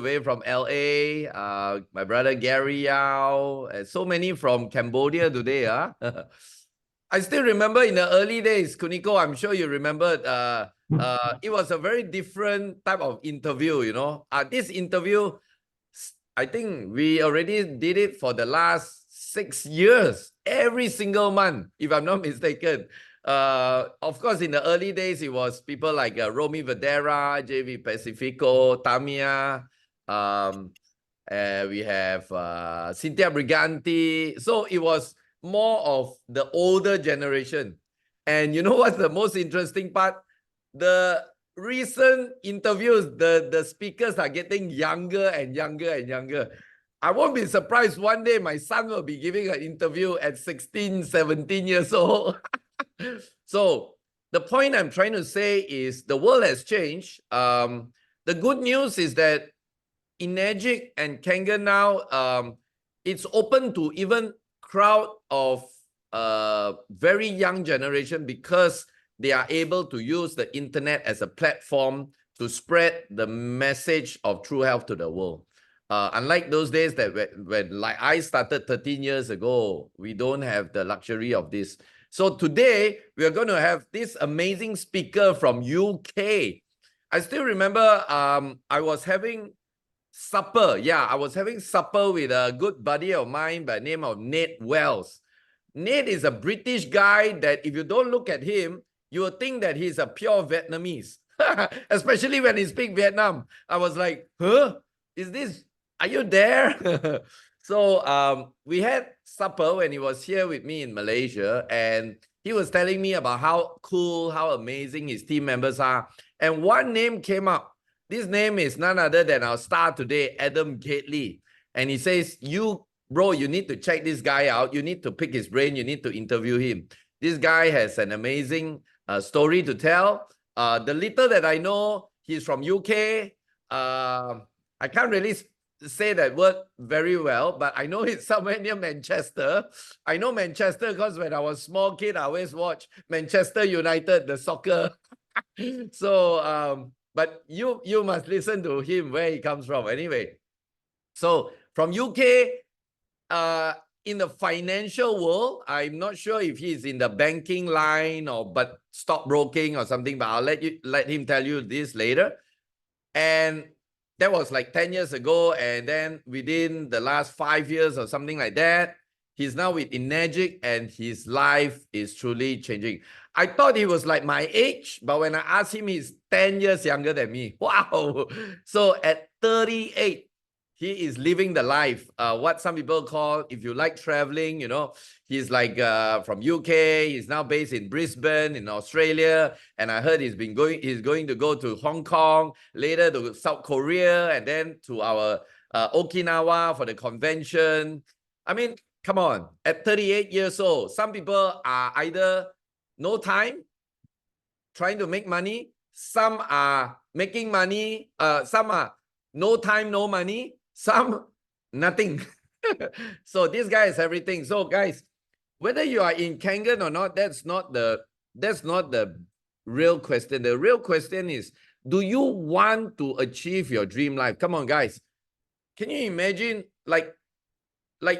way from LA, my brother Gary Yao, and so many from Cambodia today. I still remember in the early days, Kuniko, I'm sure you remembered, it was a very different type of interview, you know. This interview, I think we already did it for the last 6 years, every single month, if I'm not mistaken. Of course, in the early days, it was people like Romy Vadera, JV Pacifico, Tamia, we have Cynthia Briganti. So it was more of the older generation. And you know what's the most interesting part? The recent interviews, the speakers are getting younger and younger and younger. I won't be surprised one day my son will be giving an interview at 16, 17 years old. So the point I'm trying to say is the world has changed. The good news is that Enagic and Kangen now, it's open to even crowd of very young generation because they are able to use the internet as a platform to spread the message of true health to the world. Unlike those days that when like I started 13 years ago, we don't have the luxury of this. So today we are going to have this amazing speaker from UK. I still remember I was having supper. Yeah, I was having supper with a good buddy of mine by the name of Nate Wells. Nate is a British guy that if you don't look at him, you will think that he's a pure Vietnamese, especially when he speaks Vietnam. I was like, huh? Are you there? So we had supper when he was here with me in Malaysia, and he was telling me about how cool, how amazing his team members are. And one name came up. This name is none other than our star today, Adam Gately. And he says, bro, you need to check this guy out. You need to pick his brain. You need to interview him. This guy has an amazing story to tell. The little that I know, he's from UK. I can't really say that word very well, but I know it's somewhere near Manchester. I know Manchester because when I was a small kid, I always watched Manchester United, the soccer. So, but you must listen to him where he comes from. Anyway, so from UK, in the financial world, I'm not sure if he's in the banking line but stockbroking or something, but I'll let him tell you this later. And that was like 10 years ago. And then within the last 5 years or something like that, he's now with Enagic and his life is truly changing. I thought he was like my age, but when I asked him, he's 10 years younger than me. Wow. So at 38, he is living the life, what some people call, if you like traveling, you know, he's like from UK. He's now based in Brisbane in Australia. And I heard he's going to go to Hong Kong, later to South Korea, and then to our Okinawa for the convention. I mean, come on, at 38 years old, some people are either no time, trying to make money. Some are making money. Some are no time, no money. Some nothing. So this guy is everything. So guys, whether you are in Kangen or not, that's not the real question. The real question is, do you want to achieve your dream life? Come on, guys. Can you imagine like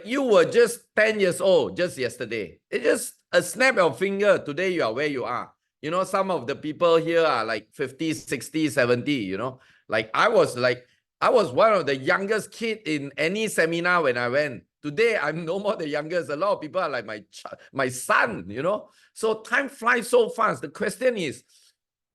you were just 10 years old just yesterday? It's just a snap of finger. Today you are where you are. You know, some of the people here are like 50, 60, 70, you know. Like I was one of the youngest kid in any seminar when I went. Today, I'm no more the youngest. A lot of people are like my son, you know. So time flies so fast. The question is,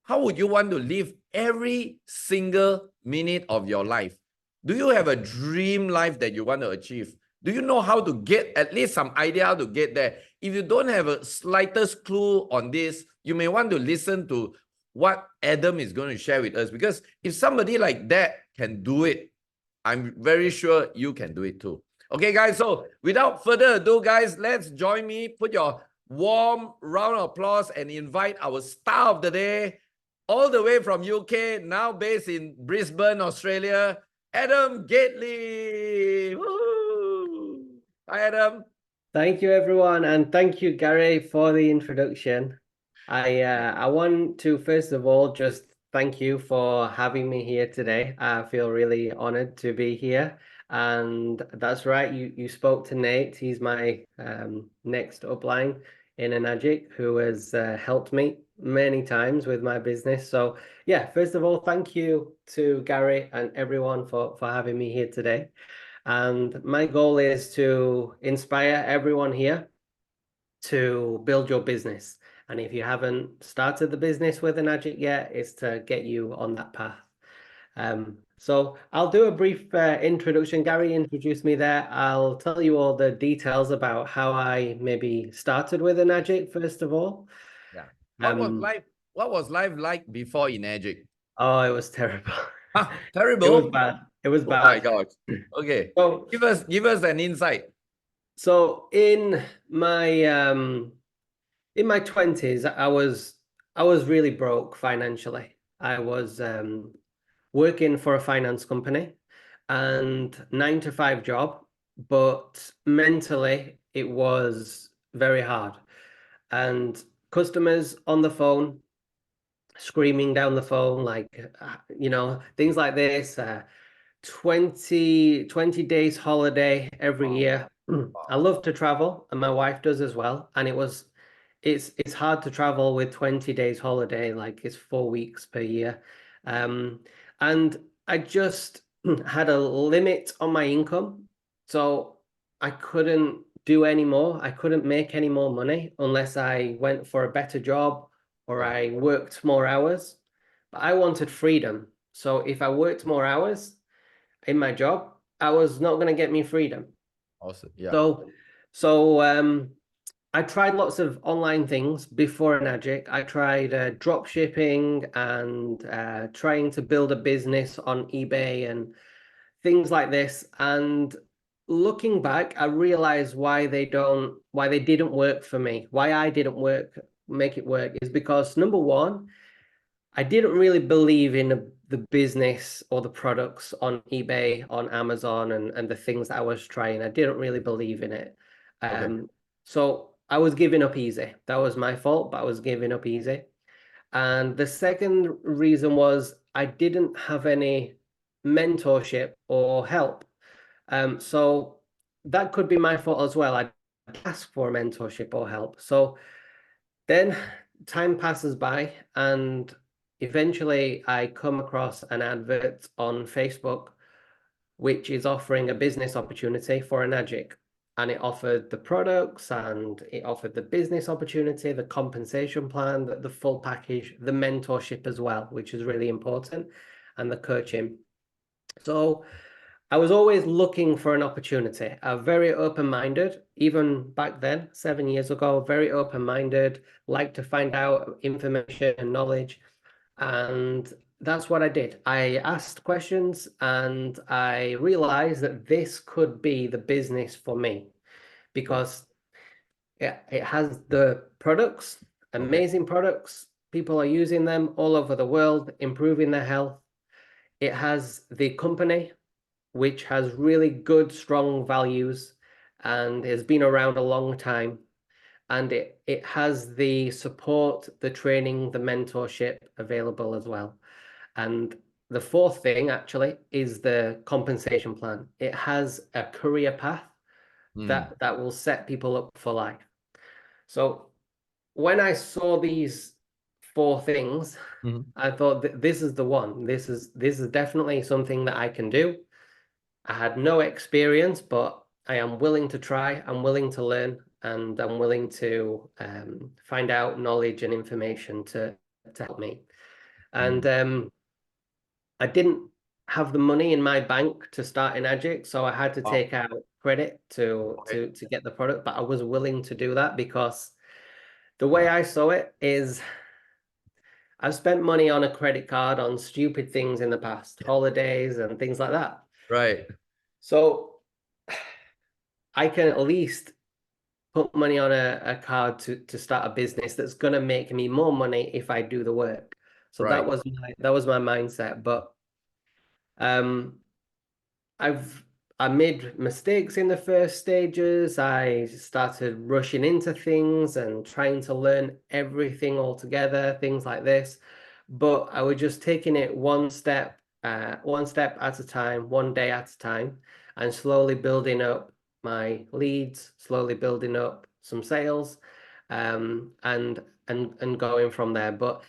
how would you want to live every single minute of your life? Do you have a dream life that you want to achieve? Do you know how to get at least some idea how to get there? If you don't have a slightest clue on this, you may want to listen to what Adam is going to share with us. Because if somebody like that can do it, I'm very sure you can do it too. Okay, guys, so without further ado, guys, let's join me. Put your warm round of applause and invite our star of the day, all the way from UK, now based in Brisbane, Australia, Adam Gately. Woo! Hi, Adam. Thank you, everyone, and thank you, Gary, for the introduction. I want to first of all just Thank you for having me here today. I feel really honored to be here. And that's right, you spoke to Nate. He's my next upline in Enagic, who has helped me many times with my business. So yeah, first of all, thank you to Gary and everyone for having me here today. And my goal is to inspire everyone here to build your business. And if you haven't started the business with Enagic yet, it's to get you on that path. So I'll do a brief introduction. Gary introduced me there. I'll tell you all the details about how I maybe started with Enagic, first of all. Yeah. Um, What was life like before in Egypt? oh, it was terrible. Ah, It was terrible. bad. It was Oh my bad. God. Okay. So, Give us an insight. so in my 20s, I was really broke financially. I was working for a finance company and 9 to 5 job, but mentally it was very hard. And customers on the phone screaming down the phone, like, things like this. 20 days holiday every Wow. year. I Wow. love to travel, and my wife does as well. And it's hard to travel with 20 days holiday, like it's 4 weeks per year. Um, and I just had a limit on my income. So I couldn't do any more. I couldn't make any more money unless I went for a better job or Okay. I worked more hours. But I wanted freedom. So if I worked more hours in my job, I was not going to get me freedom. Awesome. Yeah. So, so I tried lots of online things before Enagic. I tried drop shipping and trying to build a business on eBay and things like this. And looking back, I realized why they didn't work for me. Why I didn't make it work is because number one, I didn't really believe in the business or the products on eBay, on Amazon, and the things that I was trying. I didn't really believe in it. Okay. So I was giving up easy. That was my fault, but I was giving up easy. And the second reason was I didn't have any mentorship or help. So that could be my fault as well. I ask for mentorship or help. So then time passes by, and eventually I come across an advert on Facebook which is offering a business opportunity for an Enagic. And it offered the products and it offered the business opportunity, the compensation plan, the full package, the mentorship as well, which is really important, and the coaching. So I was always looking for an opportunity. I'm very open-minded, even back then, 7 years ago, very open-minded, like to find out information and knowledge. And that's what I did. I asked questions and I realized that this could be the business for me Okay. because it has the products, Okay. amazing products. People are using them all over the world, improving their health. It has the company, which has really good, strong values and has been around a long time. And it has the support, the training, the mentorship available as well. And the fourth thing actually is the compensation plan. It has a career path Hmm. that will set people up for life. So when I saw these four things, Mhm. I thought this is the one. This is definitely something that I can do. I had no experience, but I am willing to try. I'm willing to learn, and I'm willing to find out knowledge and information to help me. And Hmm. I didn't have the money in my bank to start in Enagic, so I had to Wow. take out credit to Okay. to get the product. But I was willing to do that because the way Yeah. I saw it is I've spent money on a credit card on stupid things in the past, holidays and things like that. Right. So I can at least put money on a card to start a business that's going to make me more money if I do the work. So Right. that was my mindset. But um, I've I made mistakes in the first stages. I started rushing into things and trying to learn everything all together, things like this. but I was just taking it one step at a time, one day at a time, and slowly building up my leads, slowly building up some sales, and going from there. But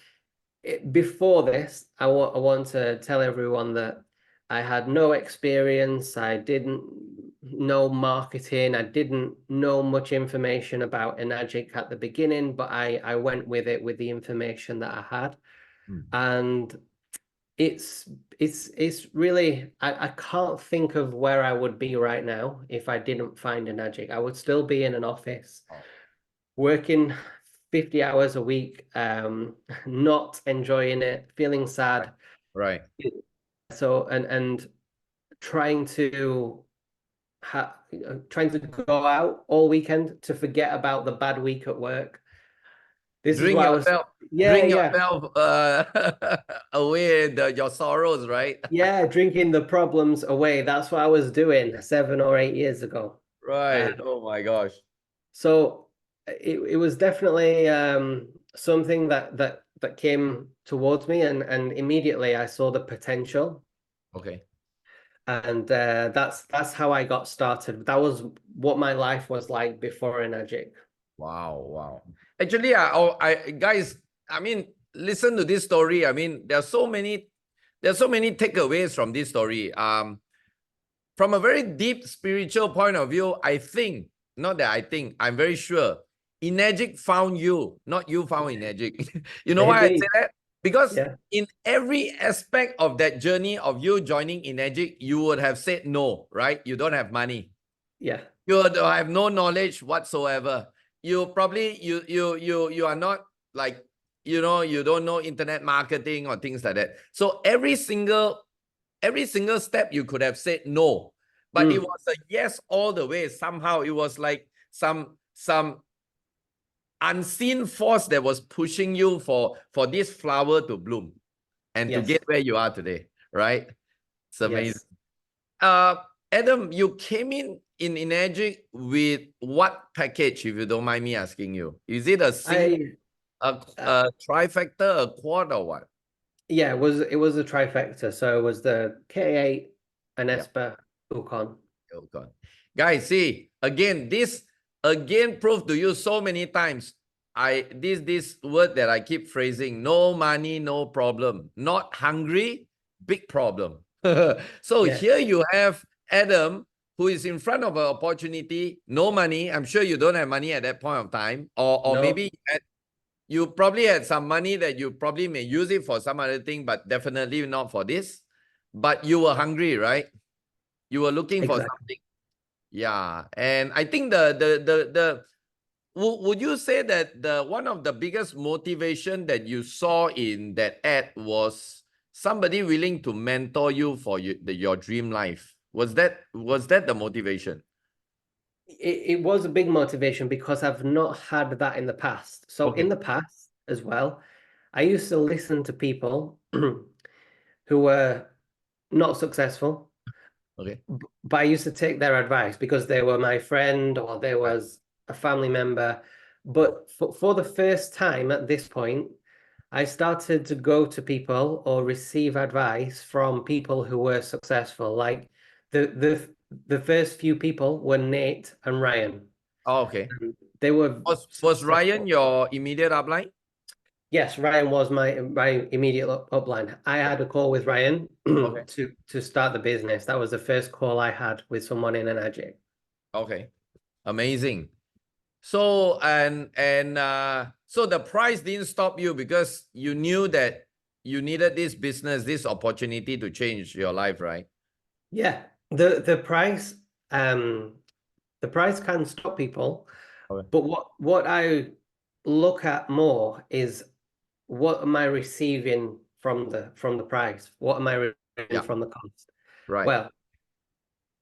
before this, I want to tell everyone that I had no experience. I didn't know marketing. I didn't know much information about Enagic at the beginning, but I went with it with the information that I had. Mm. And it's really, I can't think of where I would be right now if I didn't find Enagic. I would still be in an office Oh, working 50 hours a week, not enjoying it, feeling right. sad. Right. So and trying to trying to go out all weekend to forget about the bad week at work. This is Drink what I was, yourself, yeah, drink yeah, yourself away your sorrows, right? yeah, drinking the problems away. That's what I was doing 7 or 8 years ago. Uh, Right. Oh my gosh. so it was definitely something that came towards me, and immediately I saw the potential. Okay. And that's how I got started. That was what my life was like before Enagic. Wow. Wow. Actually, I guys, I mean, listen to this story. I mean, there's so many takeaways from this story. From a very deep spiritual point of view, I think, not that I think, I'm very sure, Enagic found you, not you found Enagic. You know why I say Maybe, that? Because yeah, in every aspect of that journey of you joining Enagic, you would have said no, right? You don't have money. yeah, You don't have no knowledge whatsoever. You probably you are not like, you don't know internet marketing or things like that. So every single step you could have said no, but it mm, was a yes all the way. Somehow it was like some unseen force that was pushing you for this flower to bloom and to yes, get where you are today, right? It's amazing. yes. uh Adam, you came in Enagic with what package, if you don't mind me asking you? Is it a single, I uh, a trifecta, a quad, or what? yeah, it was a trifecta. So it was the K8, an Yeah. Esper, Ukon. Oh God. Guys, see, again, this again proved to you so many times. This word that I keep phrasing: no money, no problem. Not hungry, big problem. So Yes, here you have Adam, who is in front of an opportunity, no money. I'm sure you don't have money at that point of time, or no, maybe you probably had some money that you probably may use it for some other thing, but definitely not for this. But you were hungry, right? You were looking for exactly. something. Yeah, and I think would you say that the one of the biggest motivation that you saw in that ad was somebody willing to mentor you for your dream life? Was that the motivation? It was a big motivation because I've not had that in the past. So in Okay. the past as well, I used to listen to people who were not successful, Okay. but I used to take their advice because they were my friend or there Right. was a family member. But for the first time at this point, I started to go to people or receive advice from people who were successful. Like the first few people were Nate and Ryan. Oh, okay. They were Was Ryan successful. your immediate upline? Yes, Ryan was my immediate upline. I had a call with Ryan Okay. to start the business. That was the first call I had with someone in Enagic. Okay. Amazing. So so the price didn't stop you because you knew that you needed this business, this opportunity to change your life, right? Yeah, um the price can stop people, Okay. but what I look at more is what am I receiving from the price? What am I receiving Yeah. from the cost? Right. Well,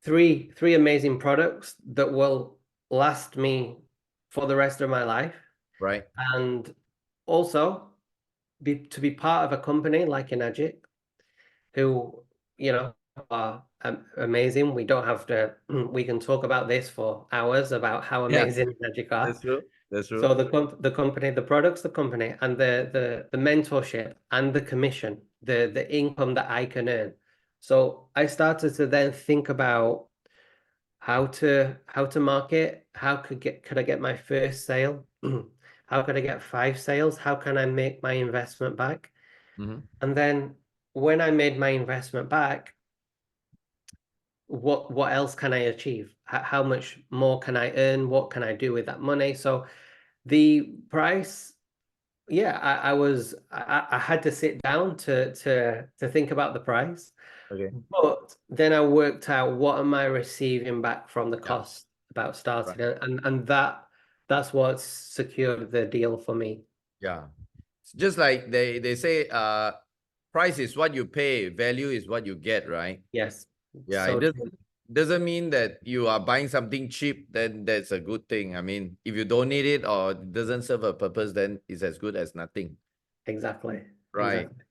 three amazing products that will last me for the rest of my life, Right. and also to be part of a company like Enagic, who are amazing. We don't have to. We can talk about this for hours about how Yeah. amazing Enagic are. That's true. That's true. So the company, the products, the company, and the mentorship and the commission, the income that I can earn. So I started to then think about how to market, could I get my first sale? How could I get 5 sales? How can I make my investment back? Mhm. And then when I made my investment back, what else can I achieve? How much more can I earn? What can I do with that money? So the price, yeah, I had to sit down to think about the price, Okay. but then I worked out what am I receiving back from the Yeah. cost about Right. starting, and that's what secured the deal for me. Yeah. It's just like they say, price is what you pay, value is what you get, right? Yes, Yeah, it so true. doesn't mean that you are buying something cheap, then that's a good thing. I mean, if you don't need it or it doesn't serve a purpose, then it's as good as nothing. Exactly, Right. exactly.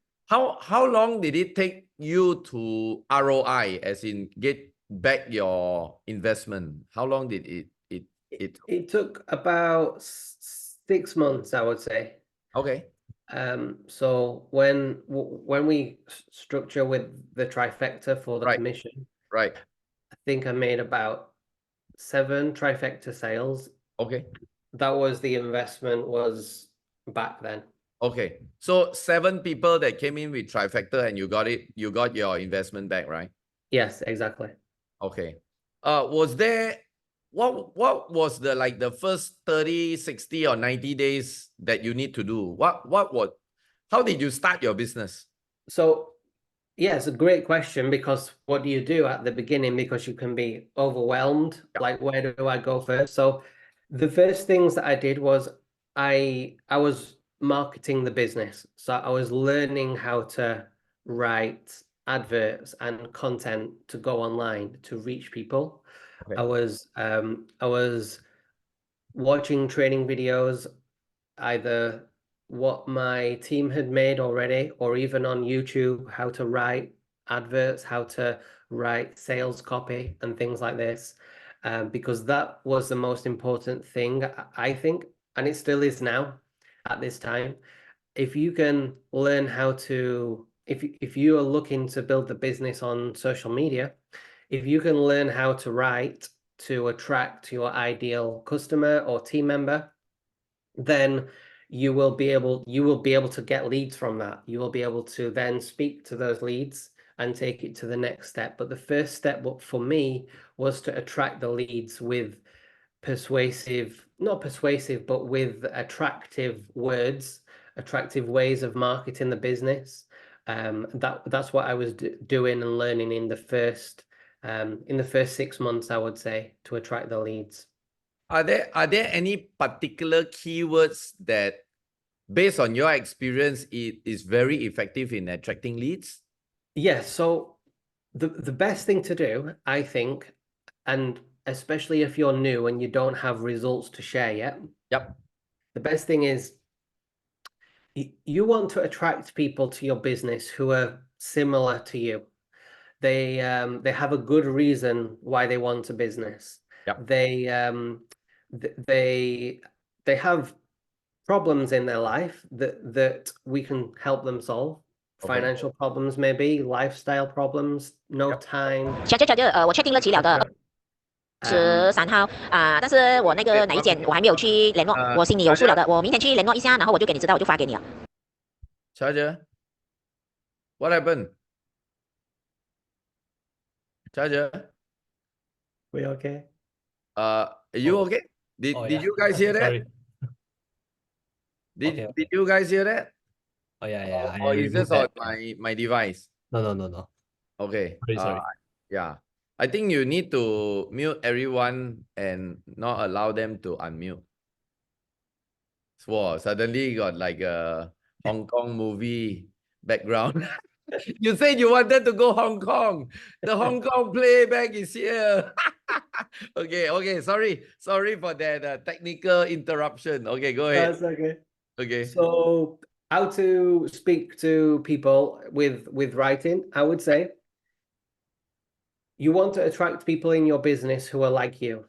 How long did it take you to ROI, as in get back your investment? How long did it It took about 6 months, I would say. okay. So when we structure with the trifecta for the Right, commission, right. I think I made about 7 trifecta sales. Okay. That was the investment was back then. Okay. So 7 people that came in with trifecta and you got your investment back, right? Yes, exactly. Okay. Was there what was the like the first 30, 60, or 90 days that you need to do? How did you start your business? So yeah, it's a great question because what do you do at the beginning? Because you can be overwhelmed. Yeah. Like, where do I go first? So the first things that I did was I was marketing the business. So I was learning how to write adverts and content to go online to reach people. Okay. I was watching training videos, either what my team had made already, or even on YouTube, how to write adverts, how to write sales copy, and things like this. Because that was the most important thing, I think, and it still is now at this time. If you can learn how to, if you are looking to build the business on social media, if you can learn how to write to attract your ideal customer or team member, then you will be able to get leads from that. You will be able to then speak to those leads and take it to the next step. But the first step for me was to attract the leads with not persuasive, but with attractive words, attractive ways of marketing the business. That's what I was doing and learning in the first 6 months, I would say, to attract the leads. Are there any particular keywords that, based on your experience, it is very effective in attracting leads? Yes, so the best thing to do, I think, and especially if you're new and you don't have results to share yet, Yep. the best thing is you want to attract people to your business who are similar to you. They have a good reason why they want a business. Yep. They have problems in their life that we can help them solve. Okay. Financial problems, maybe lifestyle problems, no Yep. time, 小姐，我确定了齐了的 etc. 13号啊，但是我那个哪一间我还没有去联络，我心里有数了的，我明天去联络一下，然后我就给你知道，我就发给你了。Charger, what happened? Charger, We okay? are you Oh, okay? Did oh did yeah. you guys hear that? Sorry. Did Okay, did okay. you guys hear that? Oh yeah. I Or is this removed on that. my device? No. Okay. Sorry. Yeah. I think you need to mute everyone and not allow them to unmute. Wow, suddenly got like a Hong Kong movie background. You said you wanted to go Hong Kong. The Hong Kong playback is here. Okay. Sorry for that technical interruption. Okay, go ahead. That's okay. Okay. So, how to speak to people with writing? I would say you want to attract people in your business who are like you.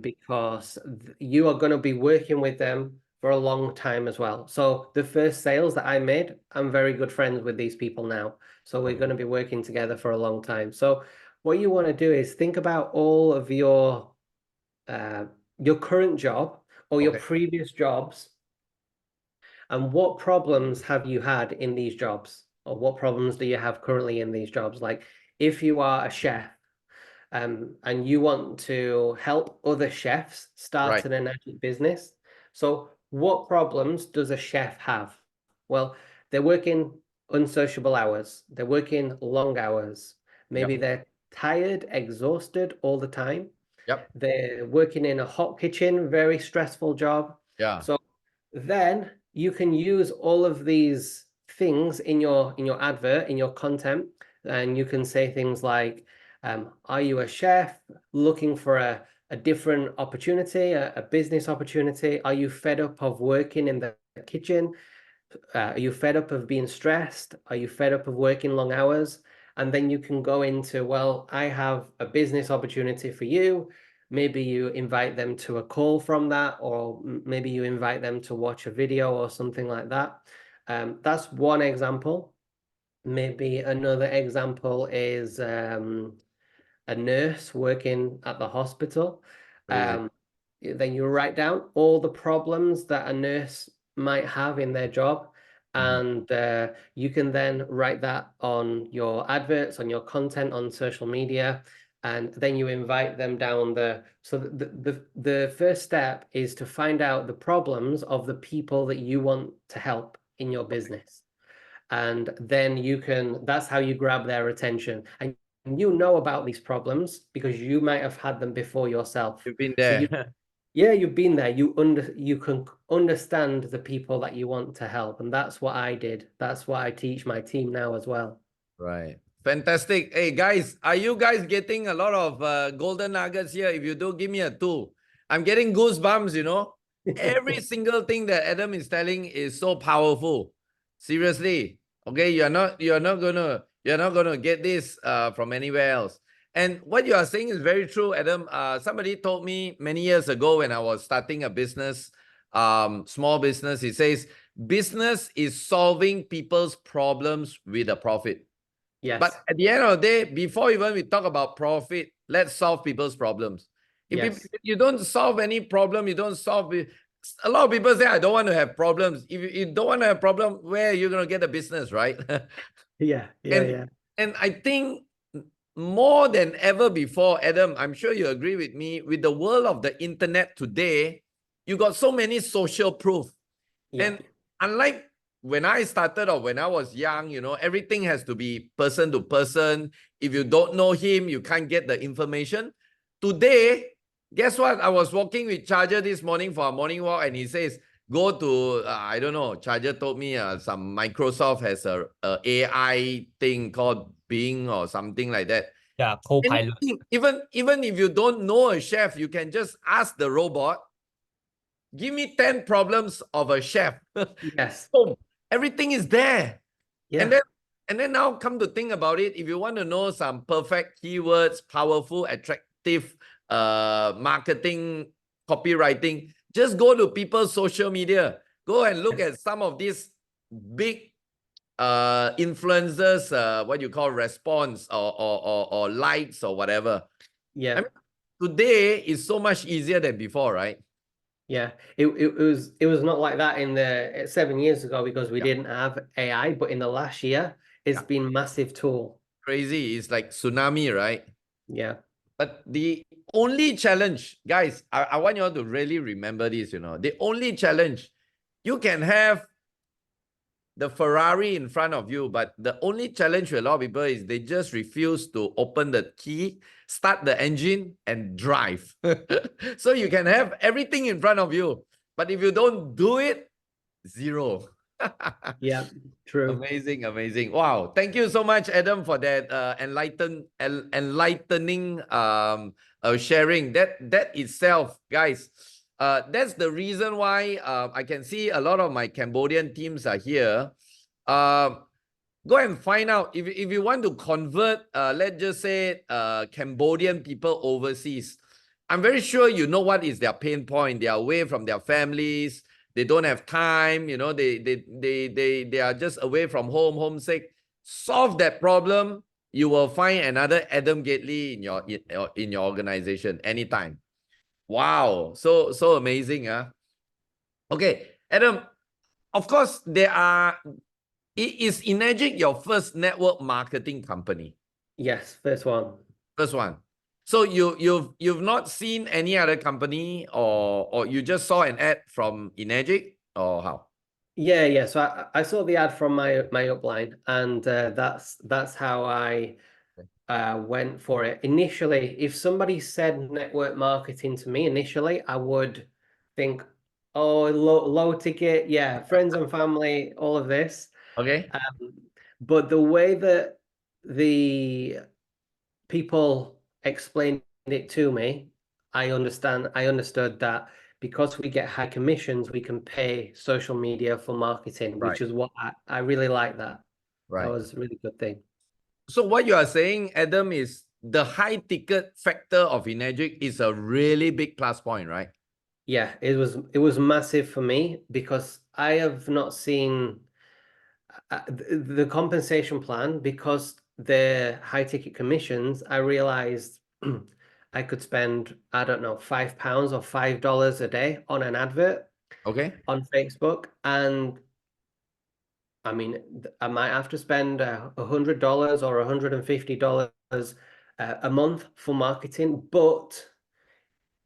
because you are going to be working with them for a long time as well. So the first sales that I made, I'm very good friends with these people now. So we're going to be working together for a long time. So what you want to do is think about all of your current job or your previous jobs, and what problems have you had in these jobs, or what problems do you have currently in these jobs? Like if you are a chef, and you want to help other chefs start an energy business. So what problems does a chef have? Well, they're working unsociable hours. They're working long hours. Maybe they're tired, exhausted all the time. They're working in a hot kitchen, very stressful job. So then you can use all of these things in your advert, in your content, and you can say things like, are you a chef looking for a different opportunity, a business opportunity? Are you fed up of working in the kitchen? Are you fed up of being stressed? Are you fed up of working long hours? And then you can go into, well, I have a business opportunity for you. Maybe you invite them to a call from that, or maybe you invite them to watch a video or something like that. That's one example. Maybe another example is a nurse working at the hospital. Then you write down all the problems that a nurse might have in their job, and you can then write that on your adverts, on your content on social media, and then you invite them down the. So the first step is to find out the problems of the people that you want to help in your business. And then that's how you grab their attention. And you know about these problems because you might have had them before yourself. You've been there. So you've been there. You can understand the people that you want to help. And that's what I did. That's what I teach my team now as well. Right. Fantastic. Hey, guys, are you guys getting a lot of golden nuggets here? If you do, give me a 2. I'm getting goosebumps, you know. Every single thing that Adam is telling is so powerful. Seriously. Okay, you're not gonna get this from anywhere else. And what you are saying is very true, Adam. Somebody told me many years ago when I was starting a business, small business, he says, business is solving people's problems with a profit. Yes. But at the end of the day, before even we talk about profit, let's solve people's problems. If you don't solve any problem, you don't solve it. A lot of people say, I don't want to have problems. If you don't want to have problem, where are you going to get a business, right? And I think more than ever before, Adam, I'm sure you agree with me, with the world of the internet today, you got so many social proof. And unlike when I started or when I was young, you know, everything has to be person to person. If you don't know him, you can't get the information. Today, guess what? I was walking with Charger this morning for a morning walk, and he says, go to, I don't know, Charger told me some Microsoft has a AI thing called Bing or something like that. Yeah, Copilot. Even if you don't know a chef, you can just ask the robot, give me 10 problems of a chef. Yes. So everything is there. Yeah. And then now come to think about it, if you want to know some perfect keywords, powerful, attractive marketing, copywriting, just go to people's social media. Go and look at some of these big influencers, what you call response or likes or whatever. Yeah. I mean, today is so much easier than before, right? Yeah, it was not like that in the 7 years ago because we didn't have AI, but in the last year, it's been a massive tool. Crazy. It's like tsunami, right? Yeah. But the only challenge, guys, I want you all to really remember this, you know, the only challenge, you can have the Ferrari in front of you, but the only challenge for a lot of people is they just refuse to open the key, start the engine, and drive. So you can have everything in front of you, but if you don't do it, zero. Yeah, true. Amazing, amazing. Wow. Thank you so much, Adam, for that enlightening sharing. That itself, guys, that's the reason why I can see a lot of my Cambodian teams are here. Go and find out if you want to convert, let's just say Cambodian people overseas. I'm very sure you know what is their pain point. They are away from their families. They don't have time. You know, they are just away from home, homesick. Solve that problem. You will find another Adam Gately in your organization anytime. Wow, so amazing, huh? Okay, Adam. Of course, is Enagic your first network marketing company? Yes, first one. First one. So you've not seen any other company, or you just saw an ad from Enagic, or how? Yeah. So I saw the ad from my upline, and that's how I went for it. Initially, if somebody said network marketing to me, initially I would think, oh, low ticket, yeah, friends and family, all of this. Okay. But the way that the people explained it to me, I understood that because we get high commissions, we can pay social media for marketing, Right. which is what I really like that. Right. That was a really good thing. So what you are saying, Adam, is the high ticket factor of Enagic is a really big plus point, right? Yeah, it was massive for me because I have not seen the compensation plan because the high ticket commissions. I realized I could spend, I don't know, £5 or $5 a day on an advert Okay. on Facebook, and I mean, I might have to spend $100 or $150 a month for marketing, but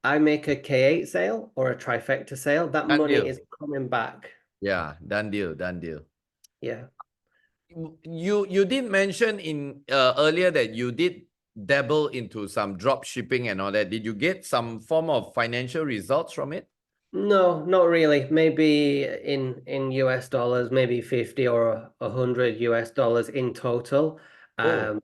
I make a K8 sale or a trifecta sale, that Done money deal. is coming back. Yeah, done deal, done deal. Yeah. You did mention in earlier that you did dabble into some drop shipping and all that. Did you get some form of financial results from it? No, not really. Maybe in US dollars, maybe 50 or 100 US dollars in total. Oh,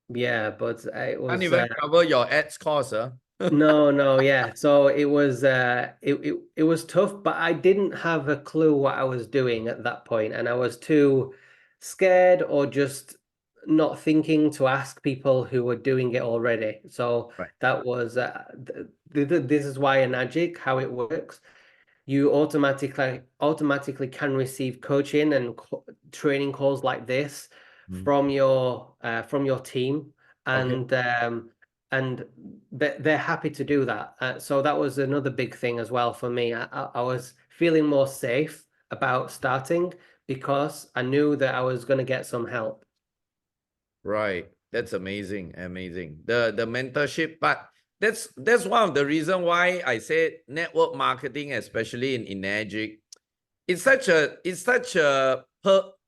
Yeah, but it can't was even cover your ads cost, huh? no, yeah. So it was it was tough, but I didn't have a clue what I was doing at that point, and I was too scared or just not thinking to ask people who were doing it already. So Right. that was this is why Enagic, how it works. You automatically can receive coaching and training calls like this from your team, Okay. and they're happy to do that. So that was another big thing as well for me. I was feeling more safe about starting because I knew that I was going to get some help. Right. That's amazing. Amazing. The mentorship part. That's one of the reason why I said network marketing, especially in Enagic, to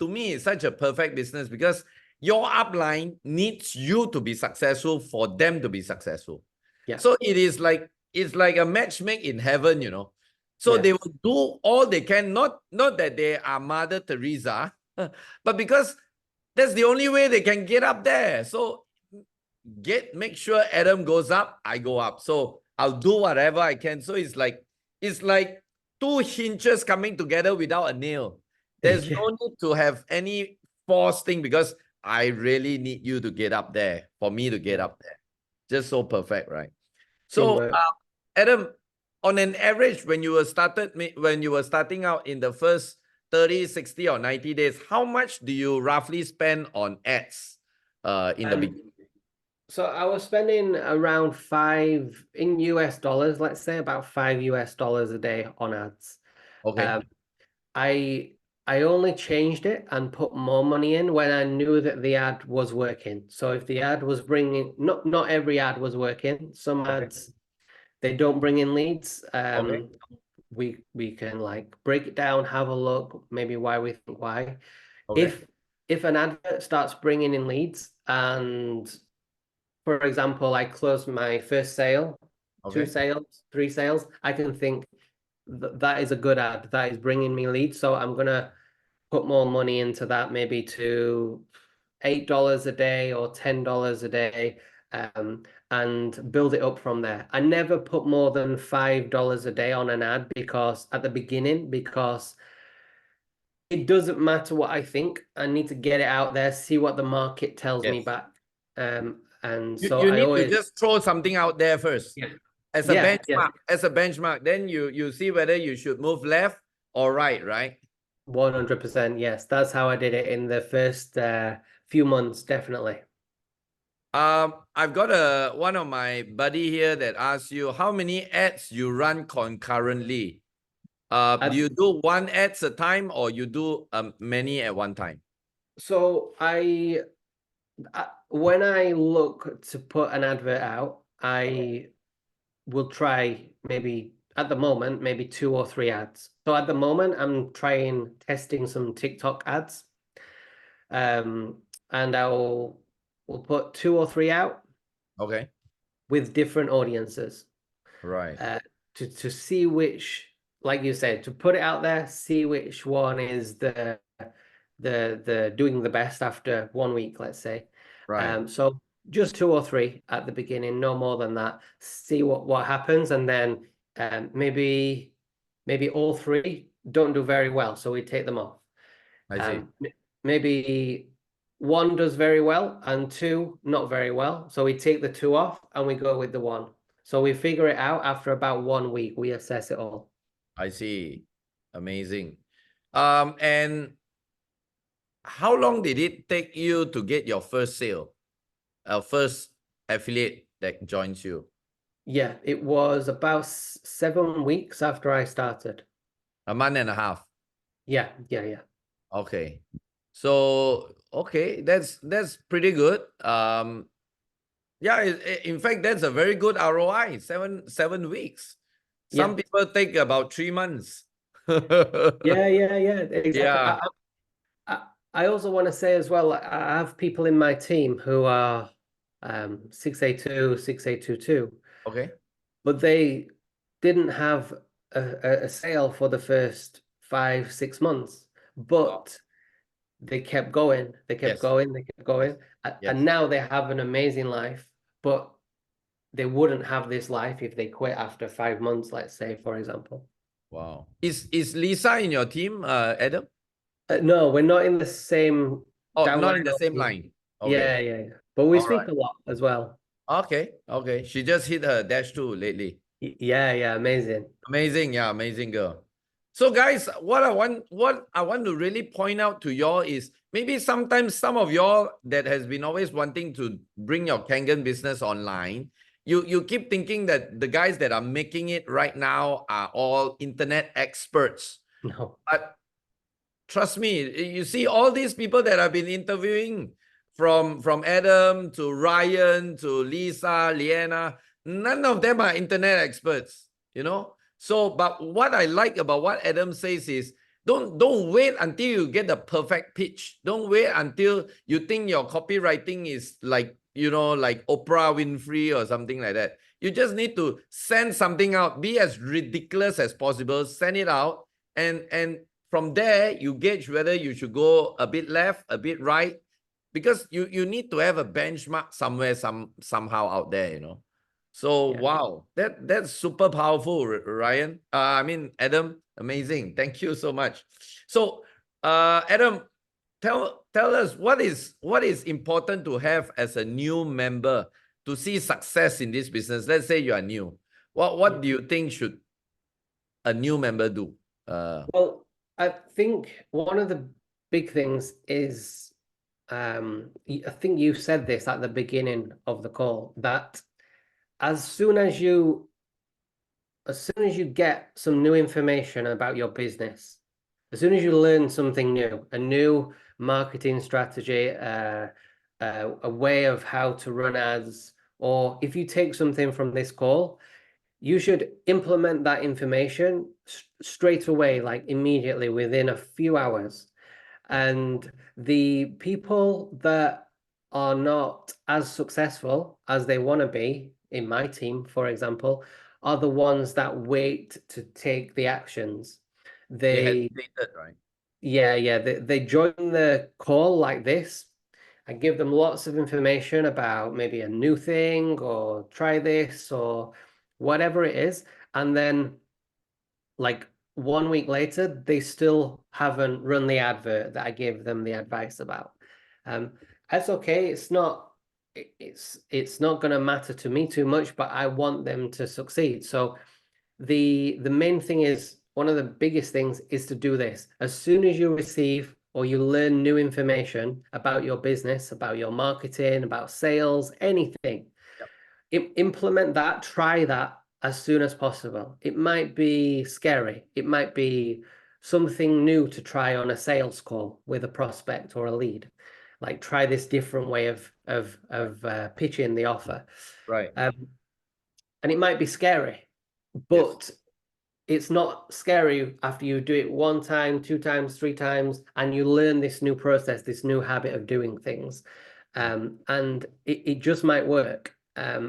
me, it's such a perfect business because your upline needs you to be successful for them to be successful. Yeah. So it's like a matchmake in heaven, you know. So Yeah. they will do all they can, not that they are Mother Teresa, but because that's the only way they can get up there. So make sure Adam goes up, I go up. So I'll do whatever I can. So it's like two hinges coming together without a nail. There's Yeah. no need to have any forced thing because I really need you to get up there for me to get up there. Just so perfect, right? So Teamwork. Adam, on an average, when you were starting out in the first 30, 60, or 90 days, how much do you roughly spend on ads in the beginning? So I was spending around $5 in US dollars, let's say about $5 US a day on ads. Okay. I only changed it and put more money in when I knew that the ad was working. So if the ad was bringing, not every ad was working. Some ads, they don't bring in leads. We can like break it down, have a look, maybe why we think why. Okay. If an advert starts bringing in leads, and for example, I closed my first sale, Okay. 2 sales, 3 sales, I can think that is a good ad, that is bringing me leads, so I'm gonna put more money into that, maybe to $8 a day or $10 a day, and build it up from there. I never put more than $5 a day on an ad because at the beginning, because it doesn't matter what I think. I need to get it out there, see what the market tells me Yes. back. And so You I need to always, just throw something out there first. yeah, as a Yeah, benchmark, as a benchmark, then you see whether you should move left or right? 100%. Yes, that's how I did it in the first few months, definitely. I've got one of my buddy here that asks you how many ads you run concurrently. Do you do one ads a time or you do many at one time? So when I look to put an advert out, I will try maybe at the moment, maybe 2 or 3 ads. So at the moment, I'm testing some TikTok ads. And we'll put 2 or 3 out Okay. with different audiences. Right. To see which, like you said, to put it out there, see which one is the doing the best after 1 week, let's say. Right. So just 2 or 3 at the beginning, no more than that. See what happens, and then maybe all 3 don't do very well, so we take them off. I see. Maybe 1 does very well and 2 not very well, so we take the 2 off and we go with the 1. So we figure it out after about 1 week. We assess it all. I see. Amazing. And how long did it take you to get your first sale? First affiliate that joins you? Yeah, it was about 7 weeks after I started. A month and a half. Yeah. Okay. So, okay, that's pretty good. Yeah, in fact, that's a very good ROI. 7 weeks. Some people take about 3 months. Yeah, exactly. Yeah. I also want to say as well, I have people in my team who are 6A2, 6A22, Okay. but they didn't have a sale for the first 5-6 months, but they kept going. They kept going. And now they have an amazing life, but they wouldn't have this life if they quit after 5 months, let's say, for example. Wow. Is Lisa in your team, Adam? No, we're not in the same. Not in the same line. Okay. Yeah. But we speak a lot as well. Okay. She just hit her -2 lately. Yeah, amazing. Amazing, yeah, amazing girl. So guys, what I want to really point out to y'all is maybe sometimes some of y'all that has been always wanting to bring your Kangen business online, you keep thinking that the guys that are making it right now are all internet experts. No. But trust me, you see all these people that I've been interviewing, from Adam to Ryan to Lisa, Liana, none of them are internet experts, So, but what I like about what Adam says is, don't wait until you get the perfect pitch. Don't wait until you think your copywriting is like Oprah Winfrey or something like that. You just need to send something out, be as ridiculous as possible, send it out, and from there you gauge whether you should go a bit left, a bit right, because you need to have a benchmark somewhere, somehow out there, So wow, that's super powerful, Ryan. Adam, amazing. Thank you so much. So Adam, tell us what is important to have as a new member to see success in this business. Let's say you are new. What do you think should a new member do? Well, I think one of the big things is, I think you said this at the beginning of the call, that as soon as you get some new information about your business, as soon as you learn something new, a new marketing strategy, a way of how to run ads, or if you take something from this call, you should implement that information straight away, like immediately within a few hours. And the people that are not as successful as they want to be, in my team, for example, are the ones that wait to take the actions. They hesitated, right? Yeah. They join the call like this. I give them lots of information about maybe a new thing or try this or whatever it is. And then like 1 week later, they still haven't run the advert that I gave them the advice about. That's okay. It's not it's not going to matter to me too much, but I want them to succeed. So the main thing is, one of the biggest things is to do this. As soon as you receive or you learn new information about your business, about your marketing, about sales, anything, implement that, try that as soon as possible. It might be scary. It might be something new to try on a sales call with a prospect or a lead. Like, try this different way of pitching the offer. Right. And it might be scary, but it's not scary after you do it 1 time, 2 times, 3 times, and you learn this new process, this new habit of doing things. And it just might work.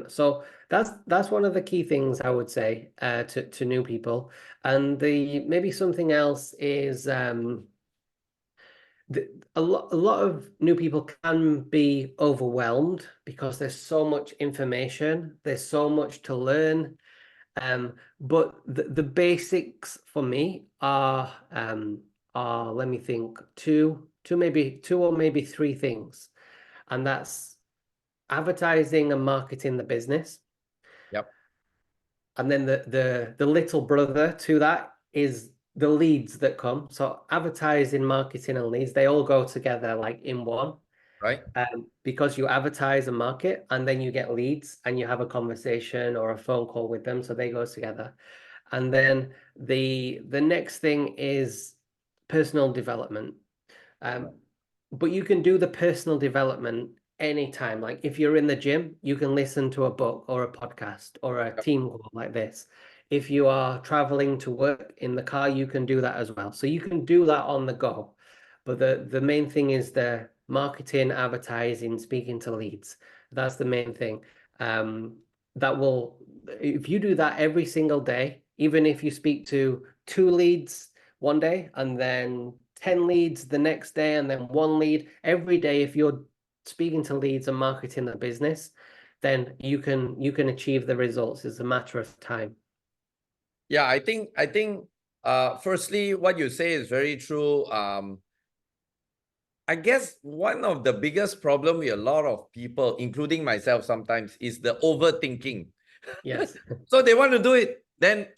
So that's one of the key things I would say to new people. And maybe something else is a lot of new people can be overwhelmed because there's so much information, there's so much to learn. But the basics for me are let me think, two or maybe 3 things, and that's advertising and marketing the business. Yep. And then the little brother to that is the leads that come. So advertising, marketing, and leads, they all go together like in one. Right. Because you advertise and market, and then you get leads and you have a conversation or a phone call with them. So they go together. And then the next thing is personal development. But you can do the personal development anytime. Like, if you're in the gym, you can listen to a book or a podcast or a team call like this. If you are traveling to work in the car, you can do that as well. So you can do that on the go. But the main thing is the marketing, advertising, speaking to leads. That's the main thing. If you do that every single day, even if you speak to 2 leads one day and then 10 leads the next day and then 1 lead every day, if you're speaking to leads and marketing the business, then you can achieve the results. It's a matter of time. Yeah, I think firstly, what you say is very true. I guess one of the biggest problem with a lot of people, including myself sometimes, is the overthinking. Yes. So they want to do it, then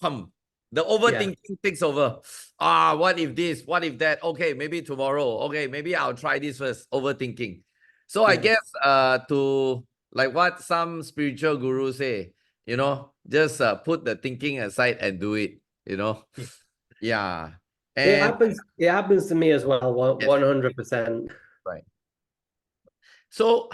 the overthinking takes over. What if this? What if that? Okay, maybe tomorrow. Okay, maybe I'll try this first. Overthinking. So I guess to, like what some spiritual gurus say, just put the thinking aside and do it. Yeah. And It happens to me as well, 100%. right. So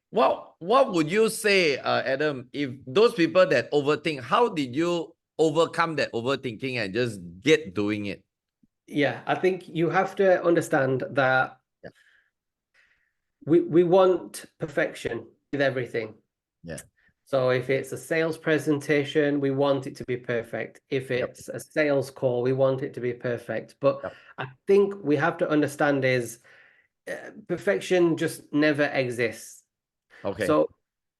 what would you say, Adam, if those people that overthink, how did you overcome that overthinking and just get doing it? Yeah, I think you have to understand that we want perfection with everything. Yeah. So if it's a sales presentation, we want it to be perfect. If it's a sales call, we want it to be perfect. But I think we have to understand is perfection just never exists. Okay. So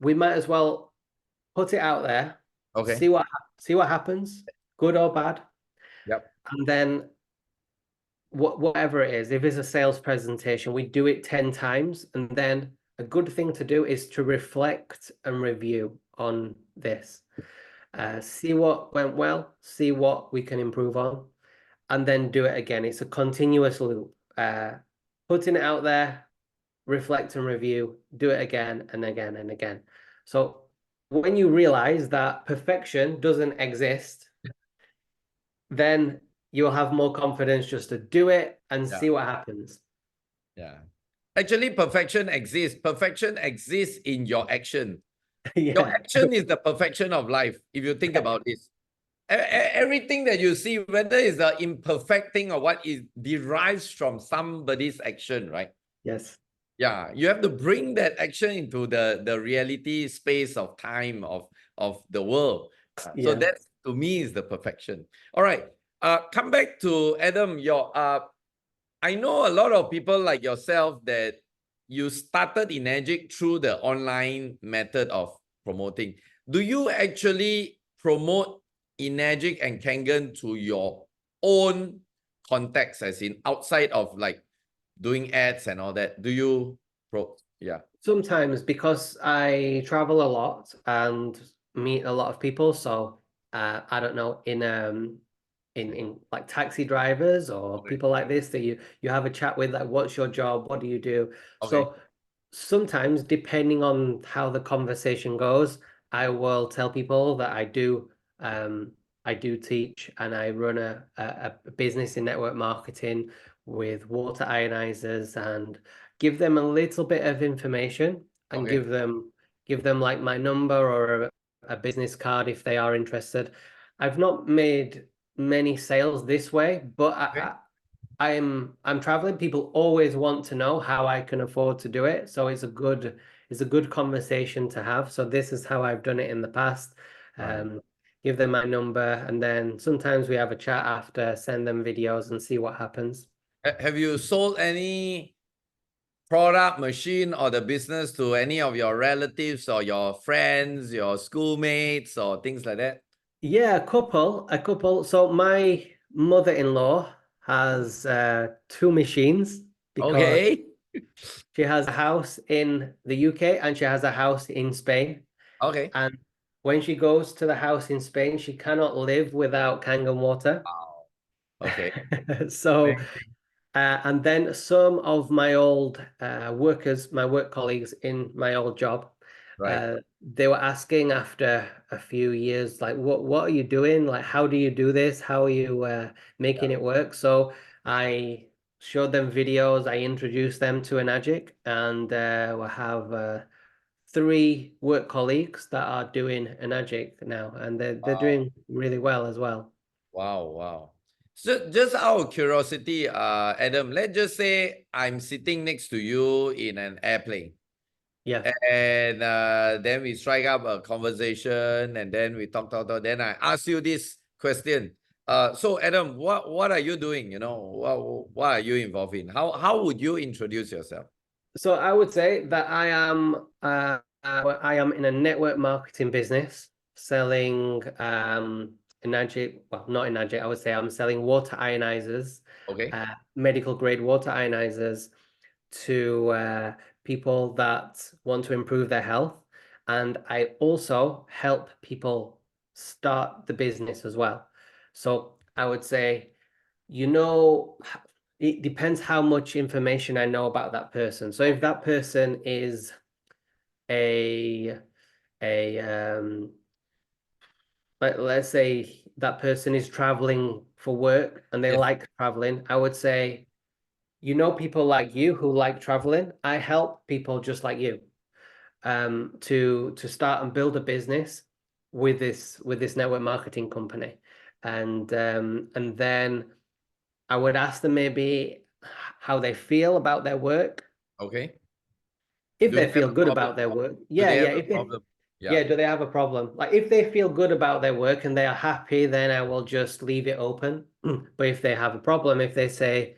we might as well put it out there, see what happens, good or bad. Yep. And then whatever it is, if it's a sales presentation, we do it 10 times. And then a good thing to do is to reflect and review on this. See what went well, see what we can improve on, and then do it again. It's a continuous loop. Putting it out there, reflect and review, do it again and again and again. So when you realize that perfection doesn't exist, then you'll have more confidence just to do it and see what happens. Yeah. Actually, perfection exists. Perfection exists in your action. Your action is the perfection of life, if you think about this. Everything that you see, whether it's the imperfect thing or what, is derives from somebody's action, right? Yes. Yeah, you have to bring that action into the reality space of time of the world. So that, to me, is the perfection. All right. Come back to Adam. I know a lot of people like yourself that you started Energic through the online method of promoting. Do you actually promote Energic and Kangen to your own context, as in outside of like doing ads and all that? Do you Sometimes because I travel a lot and meet a lot of people, so I don't know, in like taxi drivers or Okay. people like this that you have a chat with, like, what's your job? What do you do? Okay. So sometimes, depending on how the conversation goes, I will tell people that I do teach and I run a business in network marketing with water ionizers, and give them a little bit of information and Okay. give them like my number or a business card if they are interested. I've not made many sales this way, but Okay. I'm traveling. People always want to know how I can afford to do it, so it's a good conversation to have. So this is how I've done it in the past. Right. Give them my number, and then sometimes we have a chat after, send them videos and see what happens. Have you sold any product, machine, or the business to any of your relatives or your friends, your schoolmates, or things like that? Yeah, a couple. So my mother-in-law has two machines because Okay. she has a house in the UK and she has a house in Spain. Okay. And when she goes to the house in Spain, she cannot live without Kangen water. Wow. Okay. So, and then some of my old workers, my work colleagues in my old job, Right. they were asking after a few years, like, what are you doing? Like, how do you do this? How are you making it work? So I showed them videos. I introduced them to Enagic, and we have three work colleagues that are doing Enagic now, and they're Wow. doing really well as well. Wow. Wow. So just out of curiosity, Adam, let's just say I'm sitting next to you in an airplane. Yeah. And then we strike up a conversation, and then we talk. Then I ask you this question. So Adam, what are you doing? You know, what are you involved in? How would you introduce yourself? So I would say that I am in a network marketing business selling Enagic, well, not Enagic, I would say I'm selling water ionizers, Okay. medical grade water ionizers to people that want to improve their health. And I also help people start the business as well. So I would say, you know, it depends how much information I know about that person. So if that person is a let's say that person is traveling for work and they Yes. like traveling, I would say, you know, people like you who like traveling, I help people just like you to start and build a business with this network marketing company. And then I would ask them maybe how they feel about their work. Okay. If Do they they have feel a good problem? about their work, Do yeah, they yeah. have a If they, problem? Yeah. yeah, do they have a problem? Like if they feel good about their work and they are happy, then I will just leave it open. But if they have a problem, if they say,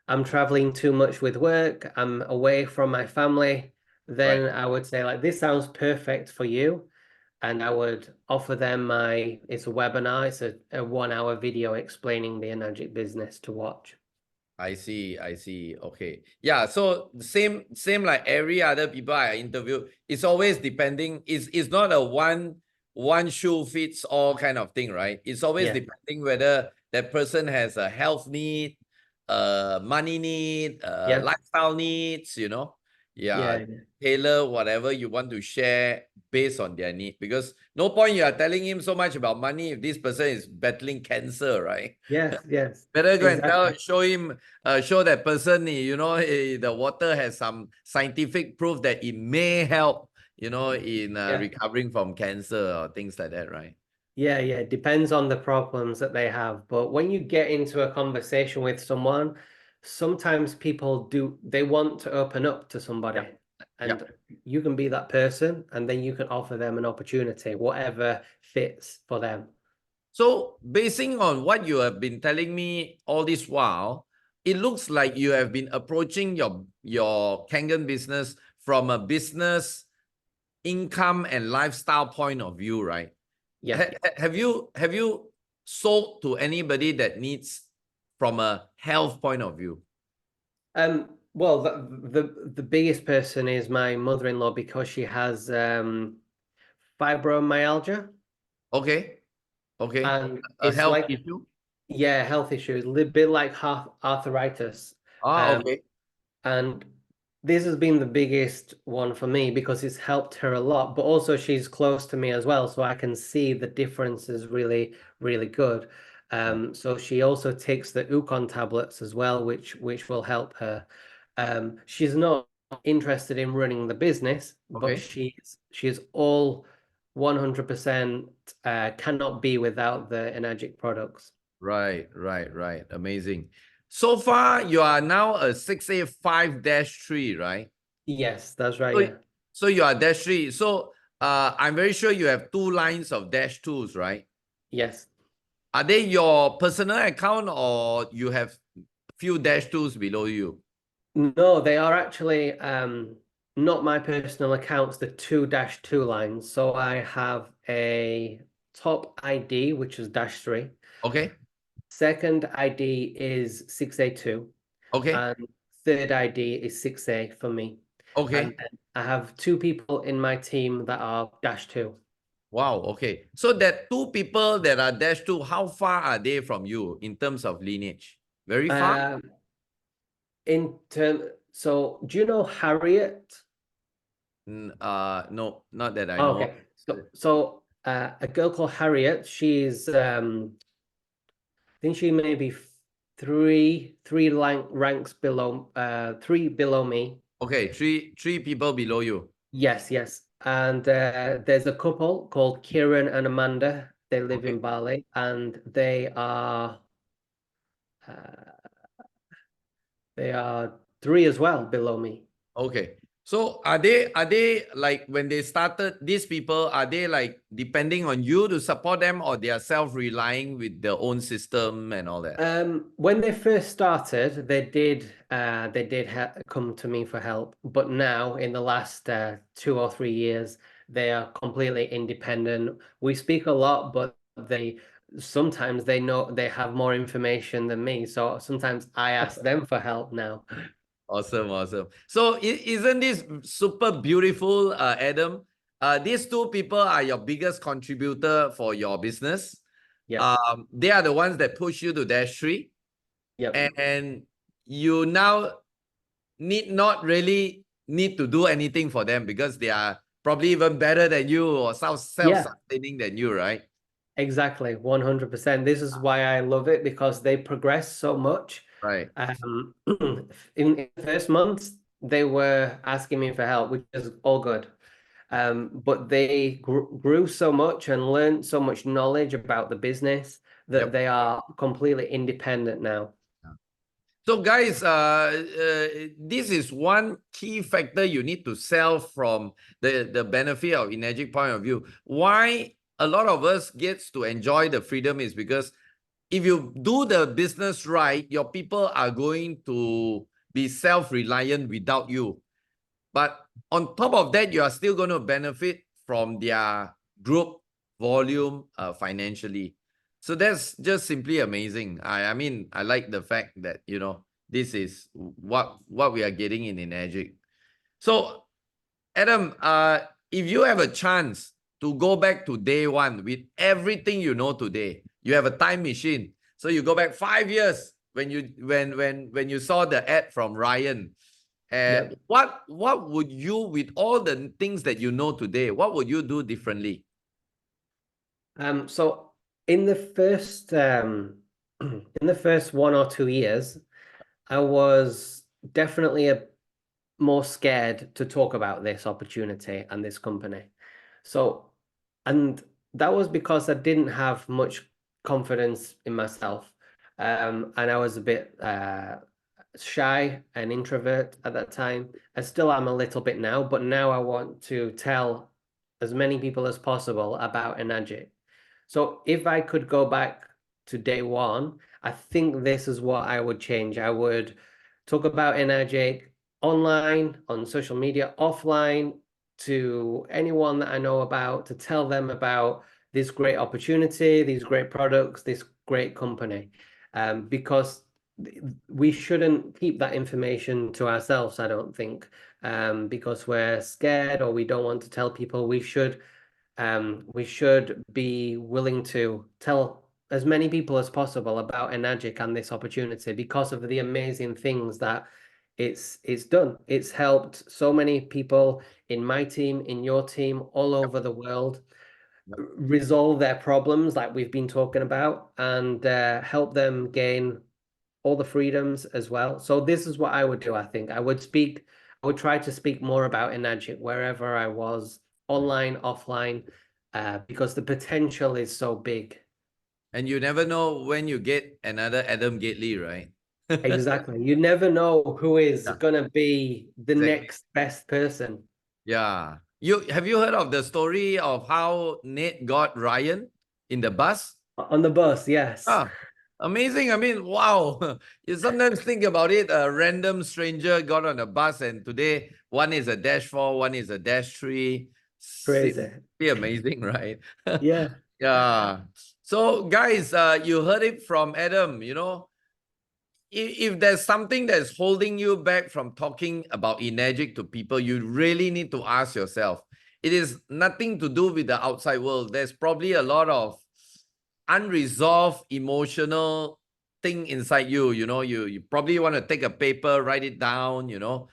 I'm traveling too much with work, I'm away from my family, Right. then I would say like, this sounds perfect for you. And I would offer them it's a webinar, it's a 1 hour video explaining the Enagic business to watch. I see. I see. Okay. Yeah. So same like every other people I interview. It's always depending. It's not a one shoe fits all kind of thing, right? It's always Yeah. depending whether that person has a health need, money need, Yeah. lifestyle needs. You know. Yeah. Yeah. Tailor whatever you want to share based on their need. Because no point you are telling him so much about money if this person is battling cancer, right? Yes, yes. Better go and Exactly. show him, show that person, you know, the water has some scientific proof that it may help, you know, in Yeah. recovering from cancer or things like that, right? Yeah, yeah. It depends on the problems that they have. But when you get into a conversation with someone, sometimes they want to open up to somebody. And you can be that person, and then you can offer them an opportunity, whatever fits for them. So basing on what you have been telling me all this while, it looks like you have been approaching your Kangen business from a business income and lifestyle point of view, right? Yeah. Have you sold to anybody that needs from a health point of view? Well, the biggest person is my mother-in-law because she has fibromyalgia, Okay. Okay. and A it's health like, issue. yeah, health issues, a little bit like arthritis. Ah, Um, okay. And this has been the biggest one for me because it's helped her a lot, but also she's close to me as well. So I can see the difference is really, really good. So she also takes the Ukon tablets as well, which will help her. She's not interested in running the business, but Okay. she's all 100% cannot be without the Energic products. Right, right, right. Amazing. So far, you are now a 6A5-3, right? Yes, that's right. So, Yeah. so you are dash 3. So I'm very sure you have 2 lines of dash 2s, right? Yes. Are they your personal account or you have few dash 2s below you? No, they are actually not my personal accounts, the 2-2 lines. So I have a top ID, which is -3. Okay. Second ID is 6A2. Okay. And third ID is 6A for me. Okay. And then I have 2 people in my team that are -2. Wow. Okay. So that 2 people that are dash 2, how far are they from you in terms of lineage? Very far? So do you know Harriet? No, not that I Oh, know. okay. So a girl called Harriet, she's I think she may be three ranks below, 3 below me. Okay, three people below you. Yes, yes. And there's a couple called Kieran and Amanda. They live Okay. in Bali, and uh, they are 3 as well below me. Okay. So are they like when they started, these people, are they like depending on you to support them or they are self-relying with their own system and all that? When they first started, they did come to me for help, but now in the last 2 or 3 years, they are completely independent. We speak a lot, but sometimes they know they have more information than me, so sometimes I ask them for help now. Awesome, awesome. So isn't this super beautiful, Adam? These 2 people are your biggest contributor for your business. Yeah. They are the ones that push you to dash 3. Yep. And you now not really need to do anything for them because they are probably even better than you or self-sustaining than you, right? Exactly, 100%. This is why I love it because they progress so much. Right. In the first months, they were asking me for help, which is all good. But they grew so much and learned so much knowledge about the business that Yep. they are completely independent now. So guys, this is one key factor you need to sell from the benefit of Energic point of view. Why a lot of us gets to enjoy the freedom is because if you do the business right, your people are going to be self-reliant without you. But on top of that, you are still going to benefit from their group volume financially. So that's just simply amazing. I mean, I like the fact that, this is what we are getting in Energic. So, Adam, if you have a chance to go back to day one with everything you know today, you have a time machine. So you go back 5 years when you saw the ad from Ryan. And Yep. what would you, with all the things that you know today, what would you do differently? So in the first in the first 1 or 2 years, I was definitely more scared to talk about this opportunity and this company. So, and that was because I didn't have much confidence in myself. And I was a bit shy and introvert at that time. I still am a little bit now, but now I want to tell as many people as possible about Enagic. So if I could go back to day one, I think this is what I would change. I would talk about Enagic online, on social media, offline, to anyone that I know about, to tell them about this great opportunity, these great products, this great company. Because we shouldn't keep that information to ourselves, I don't think, because we're scared or we don't want to tell people. We should be willing to tell as many people as possible about Enagic and this opportunity because of the amazing things that it's done. It's helped so many people in my team, in your team, all over the world resolve their problems like we've been talking about, and help them gain all the freedoms as well. So this is what I would do. I think I would try to speak more about Enagic wherever I was, online, offline, because the potential is so big. And you never know when you get another Adam Gately, right? Exactly. You never know who is gonna be the Exactly. next best person. Yeah. Have you heard of the story of how Nate got Ryan in the bus? On the bus, yes. Ah, amazing. I mean, wow. You sometimes think about it, a random stranger got on a bus, and today one is a -4, one is a -3. Crazy. Be amazing, right? Yeah. Yeah. So guys, you heard it from Adam, you know, if there's something that's holding you back from talking about Enagic to people, you really need to ask yourself. It is nothing to do with the outside world. There's probably a lot of unresolved emotional thing inside you. You know, you probably want to take a paper, write it down. You know,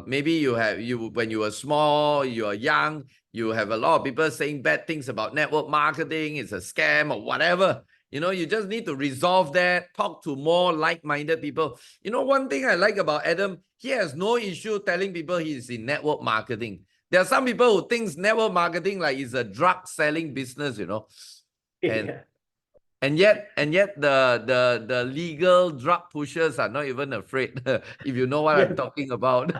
maybe when you were small, you are young, you have a lot of people saying bad things about network marketing. It's a scam or whatever. You know, you just need to resolve that, talk to more like-minded people. You know, one thing I like about Adam, he has no issue telling people he's in network marketing. There are some people who think network marketing like is a drug selling business, you know. And yet the legal drug pushers are not even afraid, if you know what I'm talking about.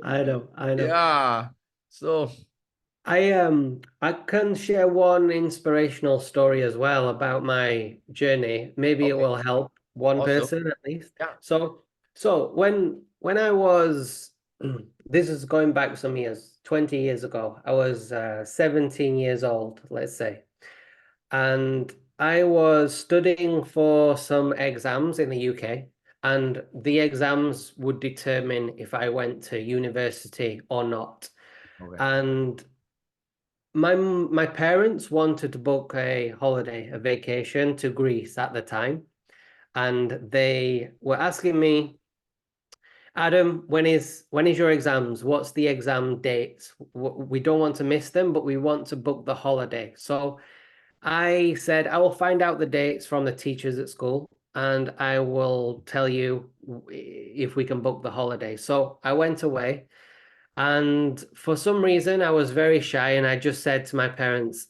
I know. Yeah. So I can share one inspirational story as well about my journey. Maybe it will help one person at least. Yeah. So when I was this is going back some years, 20 years ago. I was 17 years old, let's say. And I was studying for some exams in the UK, and the exams would determine if I went to university or not. And my parents wanted to book a holiday, a vacation to Greece at the time, and they were asking me, Adam, when is your exams? What's the exam dates? We don't want to miss them, but we want to book the holiday. So I said, I will find out the dates from the teachers at school, and I will tell you if we can book the holiday. So I went away, and for some reason I was very shy, and I just said to my parents,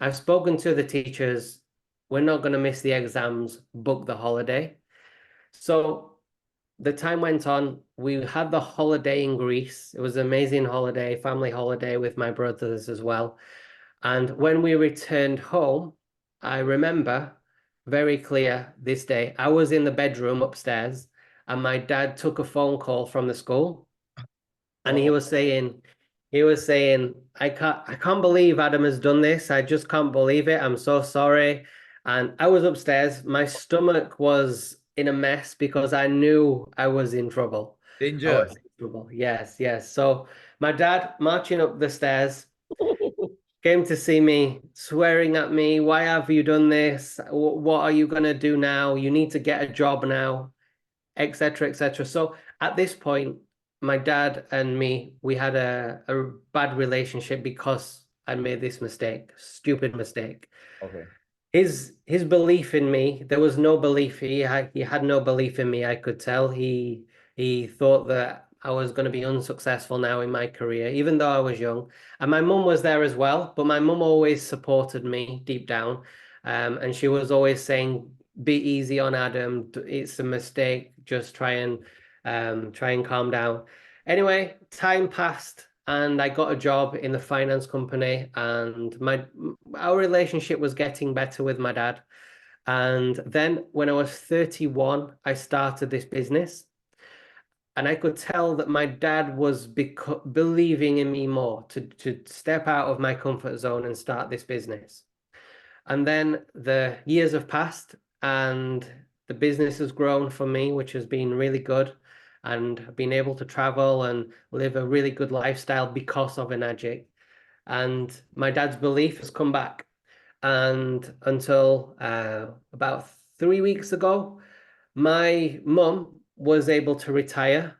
I've spoken to the teachers, we're not going to miss the exams, book the holiday. So the time went on, we had the holiday in Greece. It was an amazing holiday, family holiday with my brothers as well. And when we returned home, I remember very clear this day, I was in the bedroom upstairs, and my dad took a phone call from the school, and he was saying, I can't believe Adam has done this. I just can't believe it. I'm so sorry. And I was upstairs. My stomach was in a mess because I knew I was in trouble. danger. I was in trouble. Yes. So my dad marching up the stairs came to see me, swearing at me. Why have you done this? What are you going to do now? You need to get a job now, etc., etc. So at this point, my dad and me, we had a bad relationship because I made this mistake, stupid mistake. Okay. His belief in me, there was no belief. He had no belief in me. I could tell he thought that I was going to be unsuccessful now in my career, even though I was young. And my mum was there as well, but my mum always supported me deep down, and she was always saying, "Be easy on Adam. It's a mistake. Just try and calm down." Anyway, time passed, and I got a job in the finance company, and our relationship was getting better with my dad. And then when I was 31, I started this business, and I could tell that my dad was believing in me more to step out of my comfort zone and start this business. And then the years have passed, and the business has grown for me, which has been really good. And I've been able to travel and live a really good lifestyle because of Enagic. And my dad's belief has come back. And until about 3 weeks ago, my mum was able to retire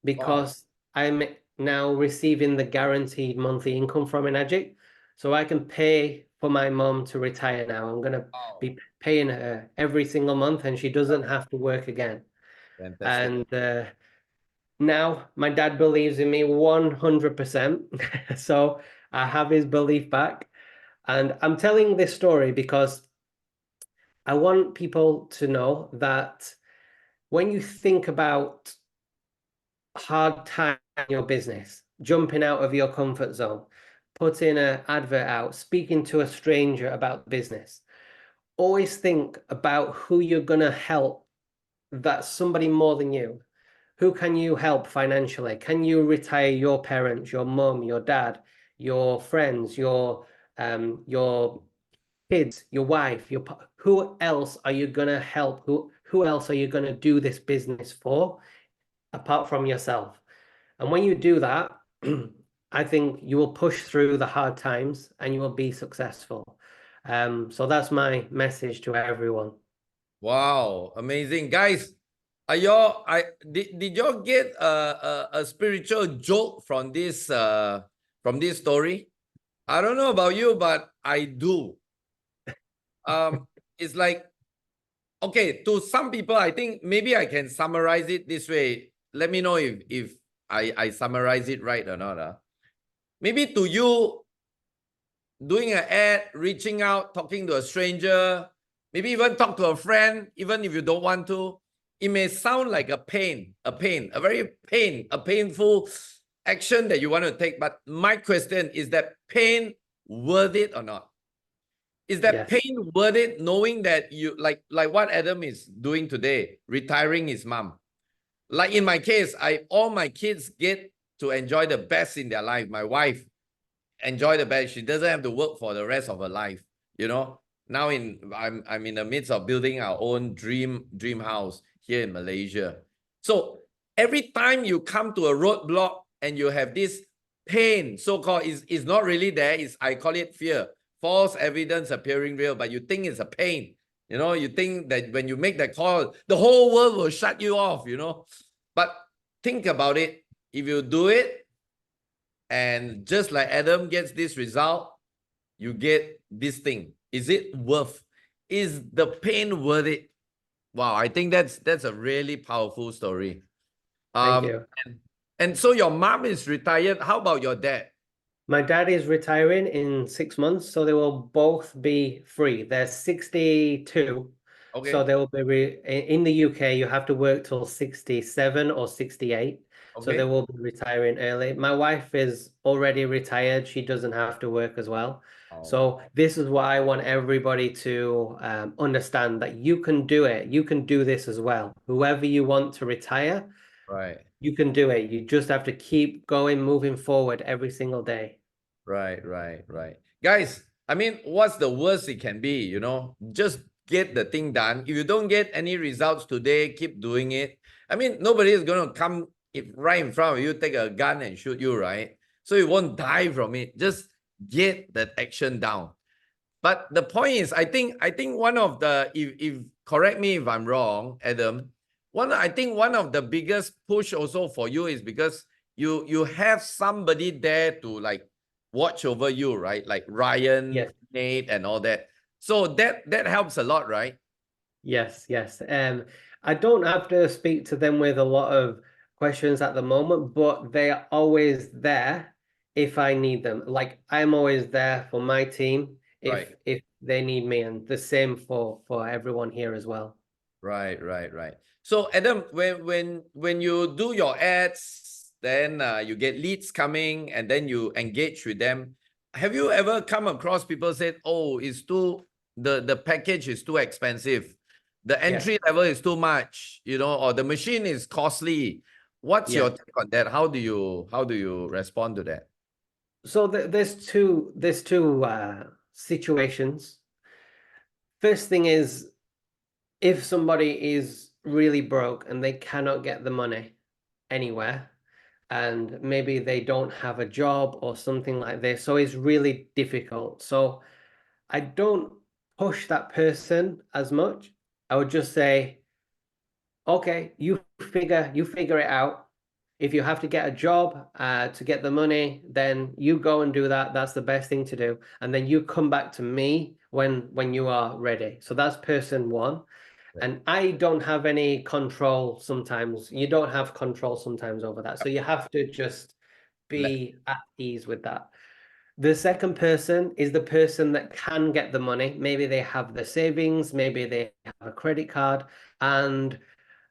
because I'm now receiving the guaranteed monthly income from Enagic. So I can pay for my mum to retire now. I'm going to be paying her every single month and she doesn't have to work again. Fantastic. And now my dad believes in me 100%. So I have his belief back. And I'm telling this story because I want people to know that when you think about hard time in your business, jumping out of your comfort zone, putting an advert out, speaking to a stranger about business, always think about who you're going to help. That's somebody more than you. Who can you help financially? Can you retire your parents, your mum, your dad, your friends, your kids, your wife, who else are you going to help? Who else are you going to do this business for apart from yourself? And when you do that, I think you will push through the hard times and you will be successful. So that's my message to everyone. Wow, amazing. Guys, did y'all get a spiritual joke from this story? I don't know about you, but I do. It's like, okay, to some people, I think maybe I can summarize it this way. Let me know if I summarize it right or not. Maybe to you, doing an ad, reaching out, talking to a stranger, maybe even talk to a friend, even if you don't want to, it may sound like a painful action that you want to take. But my question is that pain worth it or not? Is that pain worth it, knowing that you like what Adam is doing today, retiring his mom? Like in my case, all my kids get to enjoy the best in their life. My wife enjoy the best. She doesn't have to work for the rest of her life. You know, now I'm in the midst of building our own dream house here in Malaysia. So every time you come to a roadblock and you have this pain, so-called, is not really there. I call it fear. False evidence appearing real, but you think it's a pain. You know, you think that when you make that call, the whole world will shut you off, you know. But think about it. If you do it, and just like Adam gets this result, you get this thing. Is it worth? Is the pain worth it? Wow, I think that's a really powerful story. Thank you. And so your mom is retired. How about your dad? My dad is retiring in 6 months, so they will both be free. They're 62. Okay. So they will be in the UK, you have to work till 67 or 68. So Okay. they will be retiring early. My wife is already retired. She doesn't have to work as well. Oh. So this is why I want everybody to understand that you can do it. You can do this as well. Whoever you want to retire, Right. you can do it. You just have to keep going, moving forward every single day. Right. Guys, I mean, what's the worst it can be, you know? Just get the thing done. If you don't get any results today, keep doing it. I mean, nobody is going to come right in front of you, take a gun and shoot you, right? So you won't die from it. Just get that action down. But the point is, I think one of the, if correct me if I'm wrong, Adam, I think one of the biggest push also for you is because you have somebody there to like watch over you, right? Like Ryan, Yes. Nate, and all that. So that helps a lot, right? Yes. I don't have to speak to them with a lot of questions at the moment, but they are always there if I need them. Like I'm always there for my team if they need me, and the same for everyone here as well. Right. So Adam, when you do your ads, then you get leads coming, and then you engage with them. Have you ever come across people said, "Oh, it's too the package is too expensive, the entry level is too much, you know, or the machine is costly"? What's your take on that? How do you respond to that? So there's two situations. First thing is, if somebody is really broke and they cannot get the money anywhere, and maybe they don't have a job or something like this, so it's really difficult. So I don't push that person as much. I would just say, okay, you figure it out. If you have to get a job to get the money, then you go and do that. That's the best thing to do. And then you come back to me when you are ready. So that's person one. And I don't have any control sometimes. You don't have control sometimes over that. So you have to just be at ease with that. The second person is the person that can get the money. Maybe they have the savings, maybe they have a credit card, and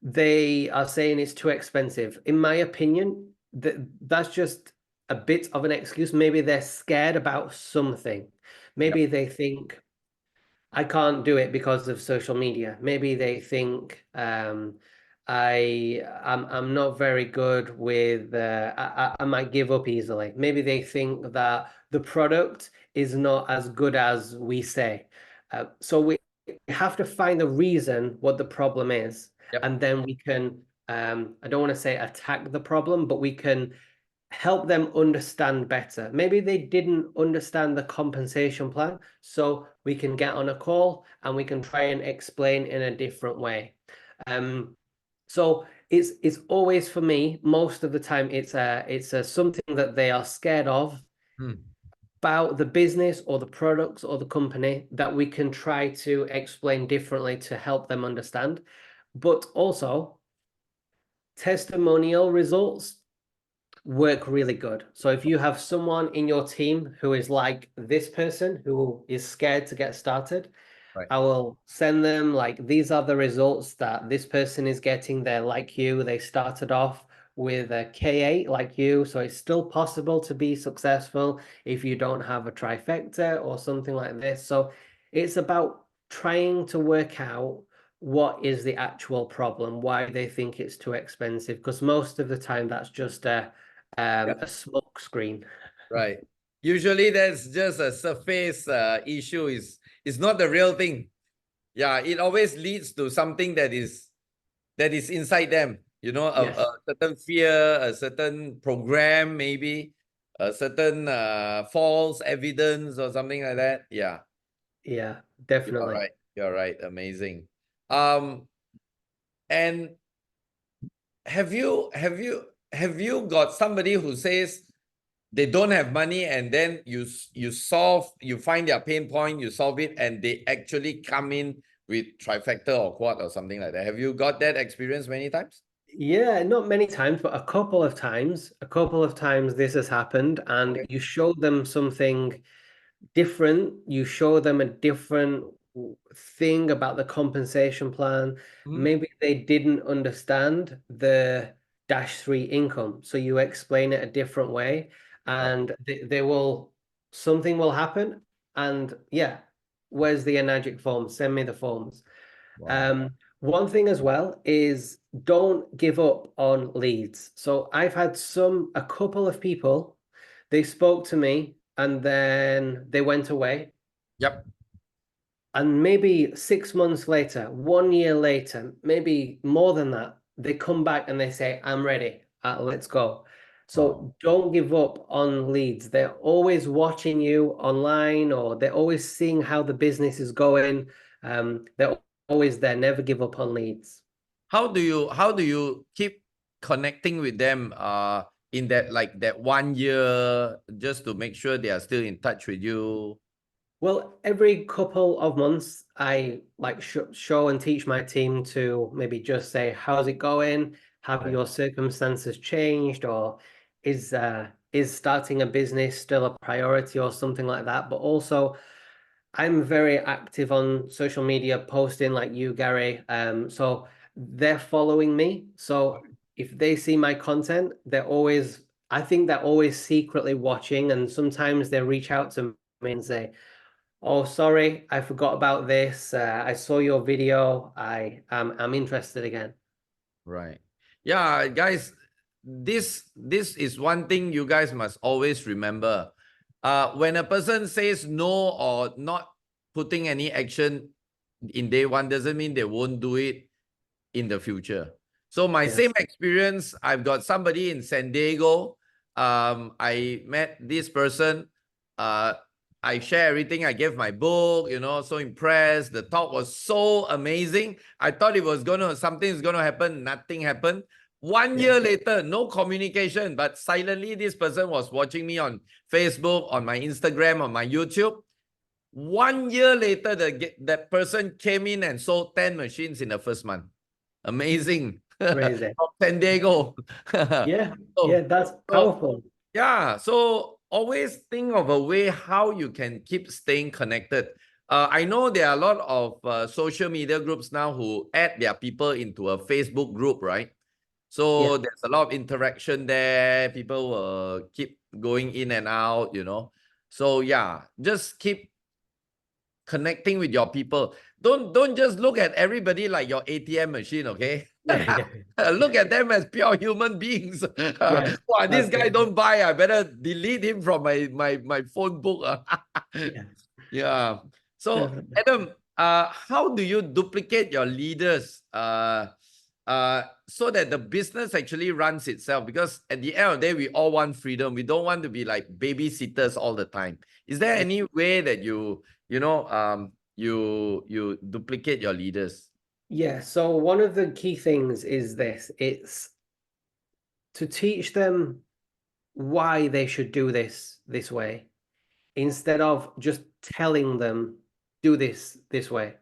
they are saying it's too expensive. In my opinion, that's just a bit of an excuse. Maybe they're scared about something. Maybe they think, I can't do it because of social media. Maybe they think I'm not very good with I might give up easily. Maybe they think that the product is not as good as we say. So we have to find the reason what the problem is, and then we can I don't want to say attack the problem, but we can help them understand better. Maybe they didn't understand the compensation plan, so we can get on a call and we can try and explain in a different way. So it's always, for me, most of the time it's a something that they are scared of about the business or the products or the company that we can try to explain differently to help them understand. But also, testimonial results work really good. So if you have someone in your team who is like this person who is scared to get started, I will send them, like, these are the results that this person is getting. They're like you. They started off with a K8 like you. So it's still possible to be successful if you don't have a trifecta or something like this. So it's about trying to work out what is the actual problem, why they think it's too expensive, because most of the time that's just a smoke screen. Right. Usually that's just a surface issue. Is not the real thing. Yeah, it always leads to something that is inside them. You know, Yes. a certain fear, a certain program, maybe a certain false evidence or something like that. Yeah. Yeah, definitely. You're right. Amazing. And have you got somebody who says they don't have money, and then you find their pain point, you solve it, and they actually come in with trifecta or quad or something like that? Have you got that experience many times? Yeah, not many times, but a couple of times. A couple of times this has happened, and you show them something different. You show them a different thing about the compensation plan. Maybe they didn't understand the -3 income, so you explain it a different way, and something will happen. And yeah, where's the Enagic forms? Send me the forms. One thing as well is, don't give up on leads. So I've had a couple of people, they spoke to me and then they went away. Yep. And maybe 6 months later, 1 year later, maybe more than that, they come back and they say, I'm ready. Let's go. So don't give up on leads. They're always watching you online, or they're always seeing how the business is going. They're always there. Never give up on leads. How do you keep connecting with them in that 1 year, just to make sure they are still in touch with you? Well, every couple of months, I like show and teach my team to maybe just say, how's it going? Have your circumstances changed, or is starting a business still a priority, or something like that? But also, I'm very active on social media, posting like you, Gary. So they're following me. So if they see my content, I think they're always secretly watching, and sometimes they reach out to me and say, oh, sorry, I forgot about this. I saw your video. I'm interested again. Right. Yeah, guys, this is one thing you guys must always remember. When a person says no or not putting any action, in day one doesn't mean they won't do it in the future. So my Yes. same experience, I've got somebody in San Diego. I met this person. I share everything. I gave my book, you know, so impressed. The talk was so amazing. I thought it was something's gonna happen. Nothing happened. 1 year later, no communication, but silently this person was watching me on Facebook, on my Instagram, on my YouTube. 1 year later, that person came in and sold 10 machines in the first month. Amazing. Crazy. From San Diego. Yeah, So- yeah, that's powerful. Yeah, so always think of a way how you can keep staying connected. I know there are a lot of social media groups now who add their people into a Facebook group, right? So there's a lot of interaction there. People will keep going in and out, you know. So yeah, just keep connecting with your people. Don't just look at everybody like your ATM machine, okay? Look at them as pure human beings. Yes, Wow, this guy absolutely. don't buy. I better delete him from my phone book. Yeah. Yeah. So Definitely. Adam, how do you duplicate your leaders so that the business actually runs itself? Because at the end of the day, we all want freedom. We don't want to be like babysitters all the time. Is there any way that you duplicate your leaders? Yeah, so one of the key things is this. It's to teach them why they should do this way instead of just telling them do this way.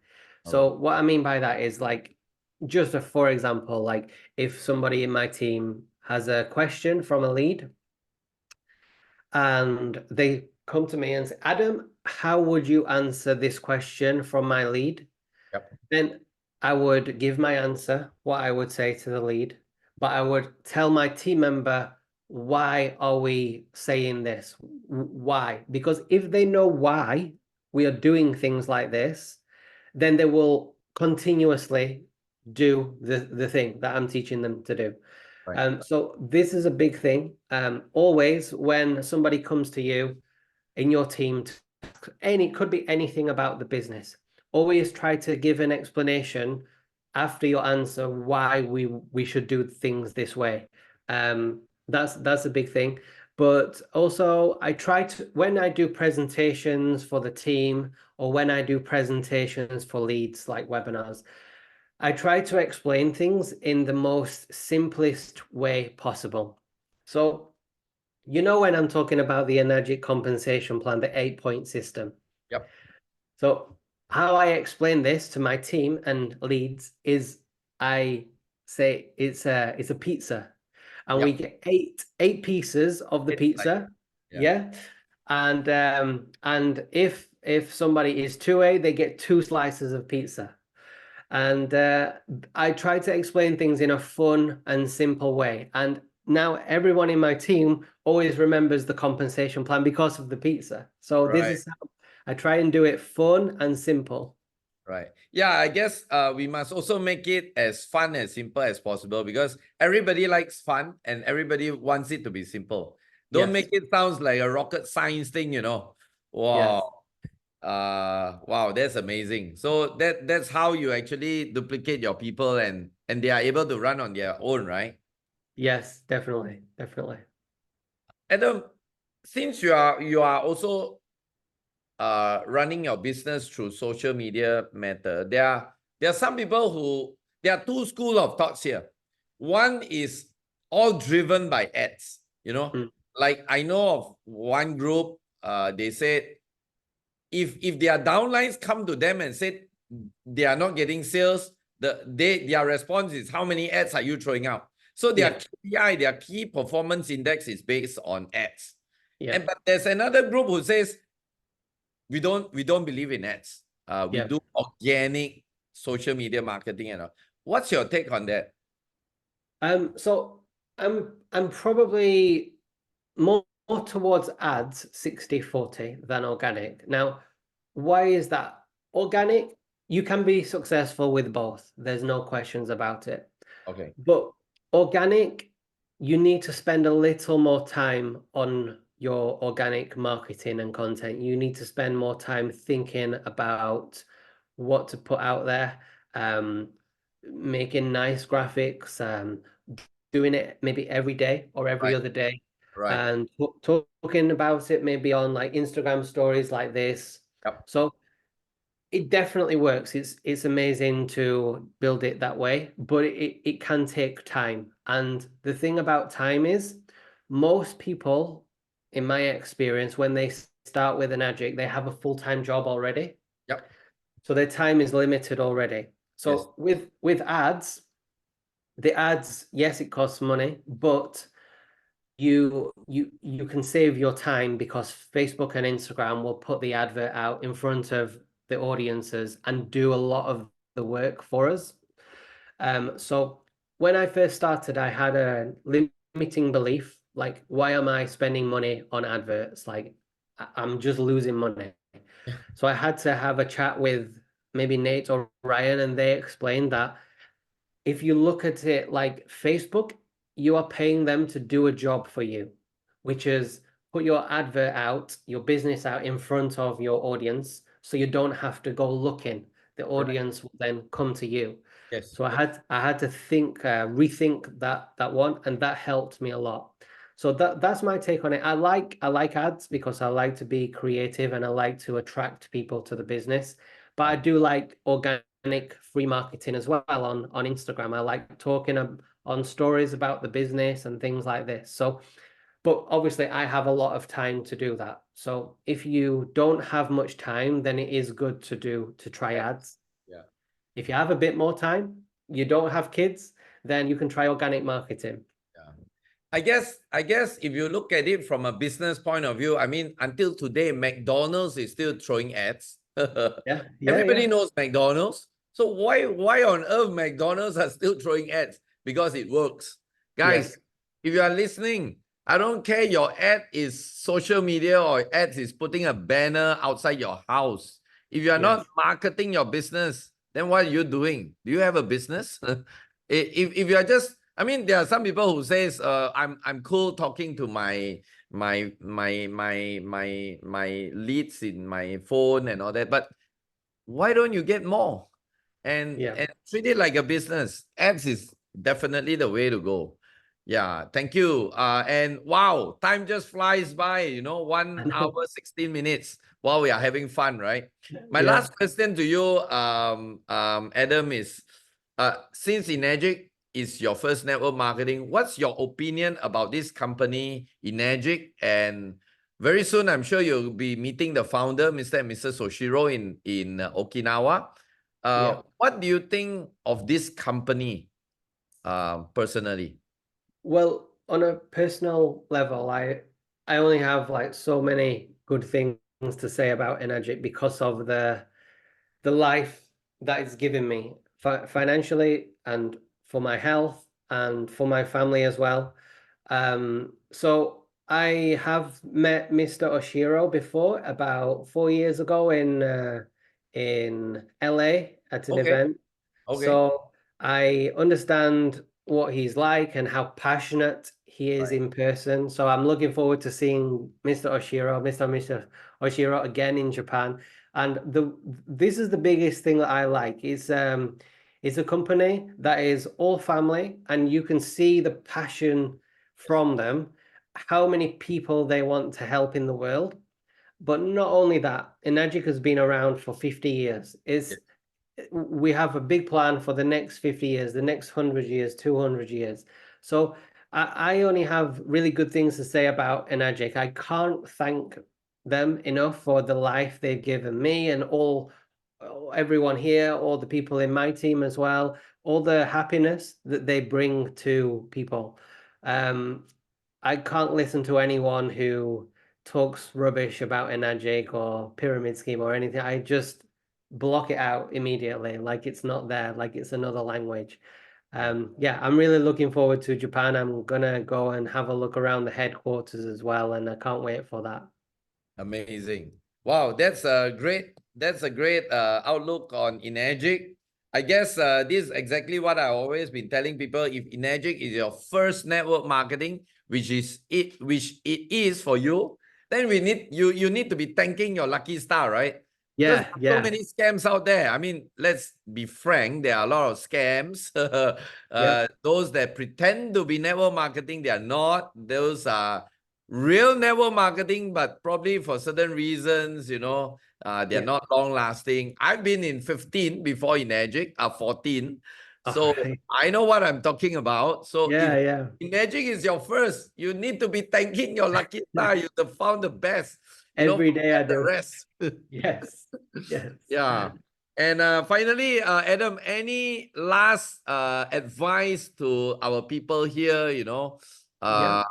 So what I mean by that is like just for example, like if somebody in my team has a question from a lead and they come to me and say, Adam, how would you answer this question from my lead? Yep. Then I would give my answer, what I would say to the lead, but I would tell my team member, why are we saying this? Why? Because if they know why we are doing things like this, then they will continuously do the thing that I'm teaching them to do. Right. So this is a big thing. Always when somebody comes to you in your team, could be anything about the business, always try to give an explanation after your answer why we should do things this way. That's a big thing. But also I try to, when I do presentations for the team or when I do presentations for leads like webinars, I try to explain things in the most simplest way possible. So, you know, when I'm talking about the energy compensation plan, the 8-point system. Yep. So how I explain this to my team and leads is I say it's a pizza, and we get eight pieces of the pizza. Yeah. And if somebody is 2A, they get 2 slices of pizza. And I try to explain things in a fun and simple way. And now everyone in my team always remembers the compensation plan because of the pizza. So this is how I try and do it fun and simple. Right. Yeah, I guess we must also make it as fun and simple as possible because everybody likes fun and everybody wants it to be simple. Don't make it sound like a rocket science thing, you know. Wow. Wow, that's amazing. So that's how you actually duplicate your people and they are able to run on their own, right? Yes, definitely. Adam, since you are also running your business through social media method, there are some people who, there are 2 schools of thoughts here. One is all driven by ads, you know. Like I know of one group, they said if their downlines come to them and said they are not getting sales, their response is, how many ads are you throwing out? So their KPI, their key performance index, is based on ads. But there's another group who says we don't believe in ads. We do organic social media marketing and all. What's your take on that? So I'm probably more towards ads 60-40 than organic. Now, why is that? Organic, you can be successful with both. There's no questions about it. Okay. But organic, you need to spend a little more time on your organic marketing and content. You need to spend more time thinking about what to put out there, making nice graphics, doing it maybe every day or every Right. other day, Right. and talking about it maybe on like Instagram stories like this. Yep. So it definitely works. It's amazing to build it that way, but it can take time. And the thing about time is, most people, in my experience, when they start with an Magic, they have a full-time job already. Yep. So their time is limited already. So with ads, the ads, yes, it costs money, but you can save your time because Facebook and Instagram will put the advert out in front of the audiences and do a lot of the work for us. So when I first started, I had a limiting belief, like, why am I spending money on adverts? Like, I'm just losing money. So I had to have a chat with maybe Nate or Ryan, and they explained that if you look at it like Facebook, you are paying them to do a job for you, which is put your advert out, your business out in front of your audience, so you don't have to go looking. The audience will then come to you. Yes. So I had to rethink that one, and that helped me a lot. So that's my take on it. I like ads because I like to be creative and I like to attract people to the business. But I do like organic free marketing as well on Instagram. I like talking on stories about the business and things like this. So, but obviously I have a lot of time to do that. So if you don't have much time, then it is good to try ads. Yeah. If you have a bit more time, you don't have kids, then you can try organic marketing. Yeah. I guess if you look at it from a business point of view, I mean, until today, McDonald's is still throwing ads. Yeah. Everybody knows McDonald's. So why on earth McDonald's are still throwing ads? Because it works. Guys, Yes. if you are listening, I don't care your ad is social media or ads is putting a banner outside your house. If you are not marketing your business, then what are you doing? Do you have a business? if you are just, I mean, there are some people who says, I'm cool talking to my leads in my phone and all that, but why don't you get more and treat it like a business? Ads is definitely the way to go. Yeah, thank you. And wow, time just flies by, you know, 1 hour, 16 minutes while we are having fun, right? My last question to you, Adam, is since Enagic is your first network marketing, what's your opinion about this company, Enagic? And very soon, I'm sure you'll be meeting the founder, Mr. and Mrs. Soshiro in Okinawa. What do you think of this company personally? Well, on a personal level, I only have like so many good things to say about Enagic because of the life that it's given me financially and for my health and for my family as well. So I have met Mr. Oshiro before about 4 years ago in LA at an event. So I understand what he's like and how passionate he is in person. So I'm looking forward to seeing Mr. Oshiro again in Japan. And this is the biggest thing that I like. It's a company that is all family, and you can see the passion from them, how many people they want to help in the world. But not only that, Enagic has been around for 50 years. We have a big plan for the next 50 years, the next 100 years, 200 years. So I only have really good things to say about Enagic. I can't thank them enough for the life they've given me and everyone here, all the people in my team as well, all the happiness that they bring to people. I can't listen to anyone who talks rubbish about Enagic or pyramid scheme or anything. I just block it out immediately, like it's not there, like it's another language. Yeah, I'm really looking forward to Japan. I'm gonna go and have a look around the headquarters as well, and I can't wait for that. Amazing. Wow, that's a great outlook on Enagic. I guess this is exactly what I've always been telling people. If Enagic is your first network marketing, which it is for you, then you need to be thanking your lucky star, right? Because Yeah, so yeah, many scams out there. I mean, let's be frank, there are a lot of scams. Those that pretend to be network marketing, they are not. Those are real network marketing, but probably for certain reasons, they're Yeah. not long lasting. I've been in 15 before in Magic, 14. So Alright. I know what I'm talking about. So Yeah, if yeah. Magic is your first, you need to be thanking your lucky star. You have found the best. Every day I forget the do. rest. Yes, yes. Yeah. And finally, Adam, any last advice to our people here, Yeah.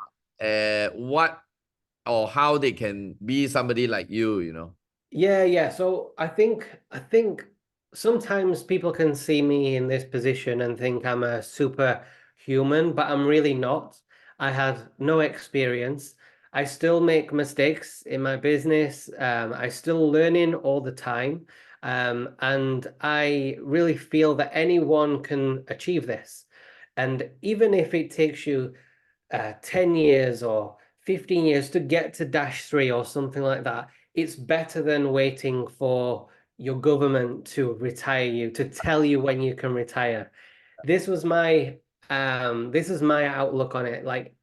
what or how they can be somebody like you? Yeah, yeah. So I think sometimes people can see me in this position and think I'm a superhuman, but I'm really not. I have no experience. I still make mistakes in my business. I still learning all the time. And I really feel that anyone can achieve this. And even if it takes you 10 years or 15 years to get to -3 or something like that, it's better than waiting for your government to retire you, to tell you when you can retire. This was my outlook on it. Like,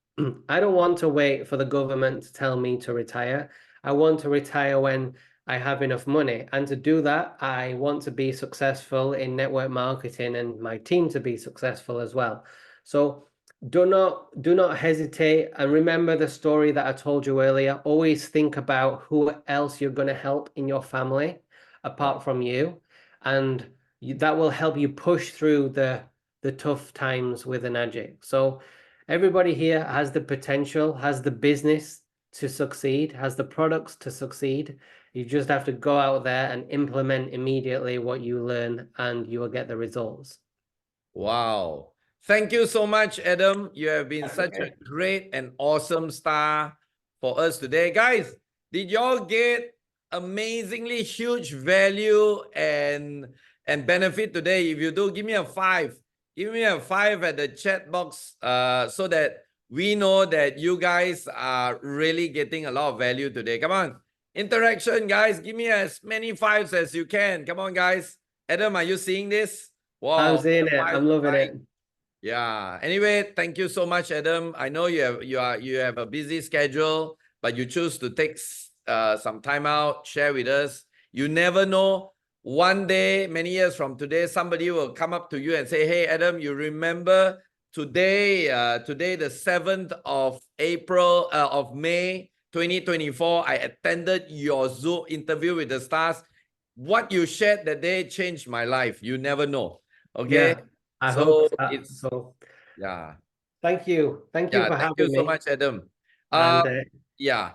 I don't want to wait for the government to tell me to retire. I want to retire when I have enough money. And to do that, I want to be successful in network marketing and my team to be successful as well. So do not hesitate, and remember the story that I told you earlier. Always think about who else you're going to help in your family apart from you, and that will help you push through the tough times with an Agic. So everybody here has the potential, has the business to succeed, has the products to succeed. You just have to go out there and implement immediately what you learn, and you will get the results. Wow. Thank you so much, Adam. You have been That's such okay. a great and awesome star for us today. Guys, did y'all get amazingly huge value and benefit today? If you do, give me a 5. Give me a 5 at the chat box so that we know that you guys are really getting a lot of value today. Come on. Interaction, guys. Give me as many 5s as you can. Come on, guys. Adam, are you seeing this? Wow. I'm seeing it. Five, I'm loving right? it. Yeah. Anyway, thank you so much, Adam. I know you have a busy schedule, but you choose to take some time out, share with us. You never know. One day, many years from today, somebody will come up to you and say, "Hey, Adam, you remember today? Today, the 7th of April of May, 2024. I attended your Zoom interview with the stars. What you shared that day changed my life." You never know. Okay. Yeah, I So hope that. it's So yeah. thank you. Thank you Yeah, for thank you having so me. much, Adam. And Yeah.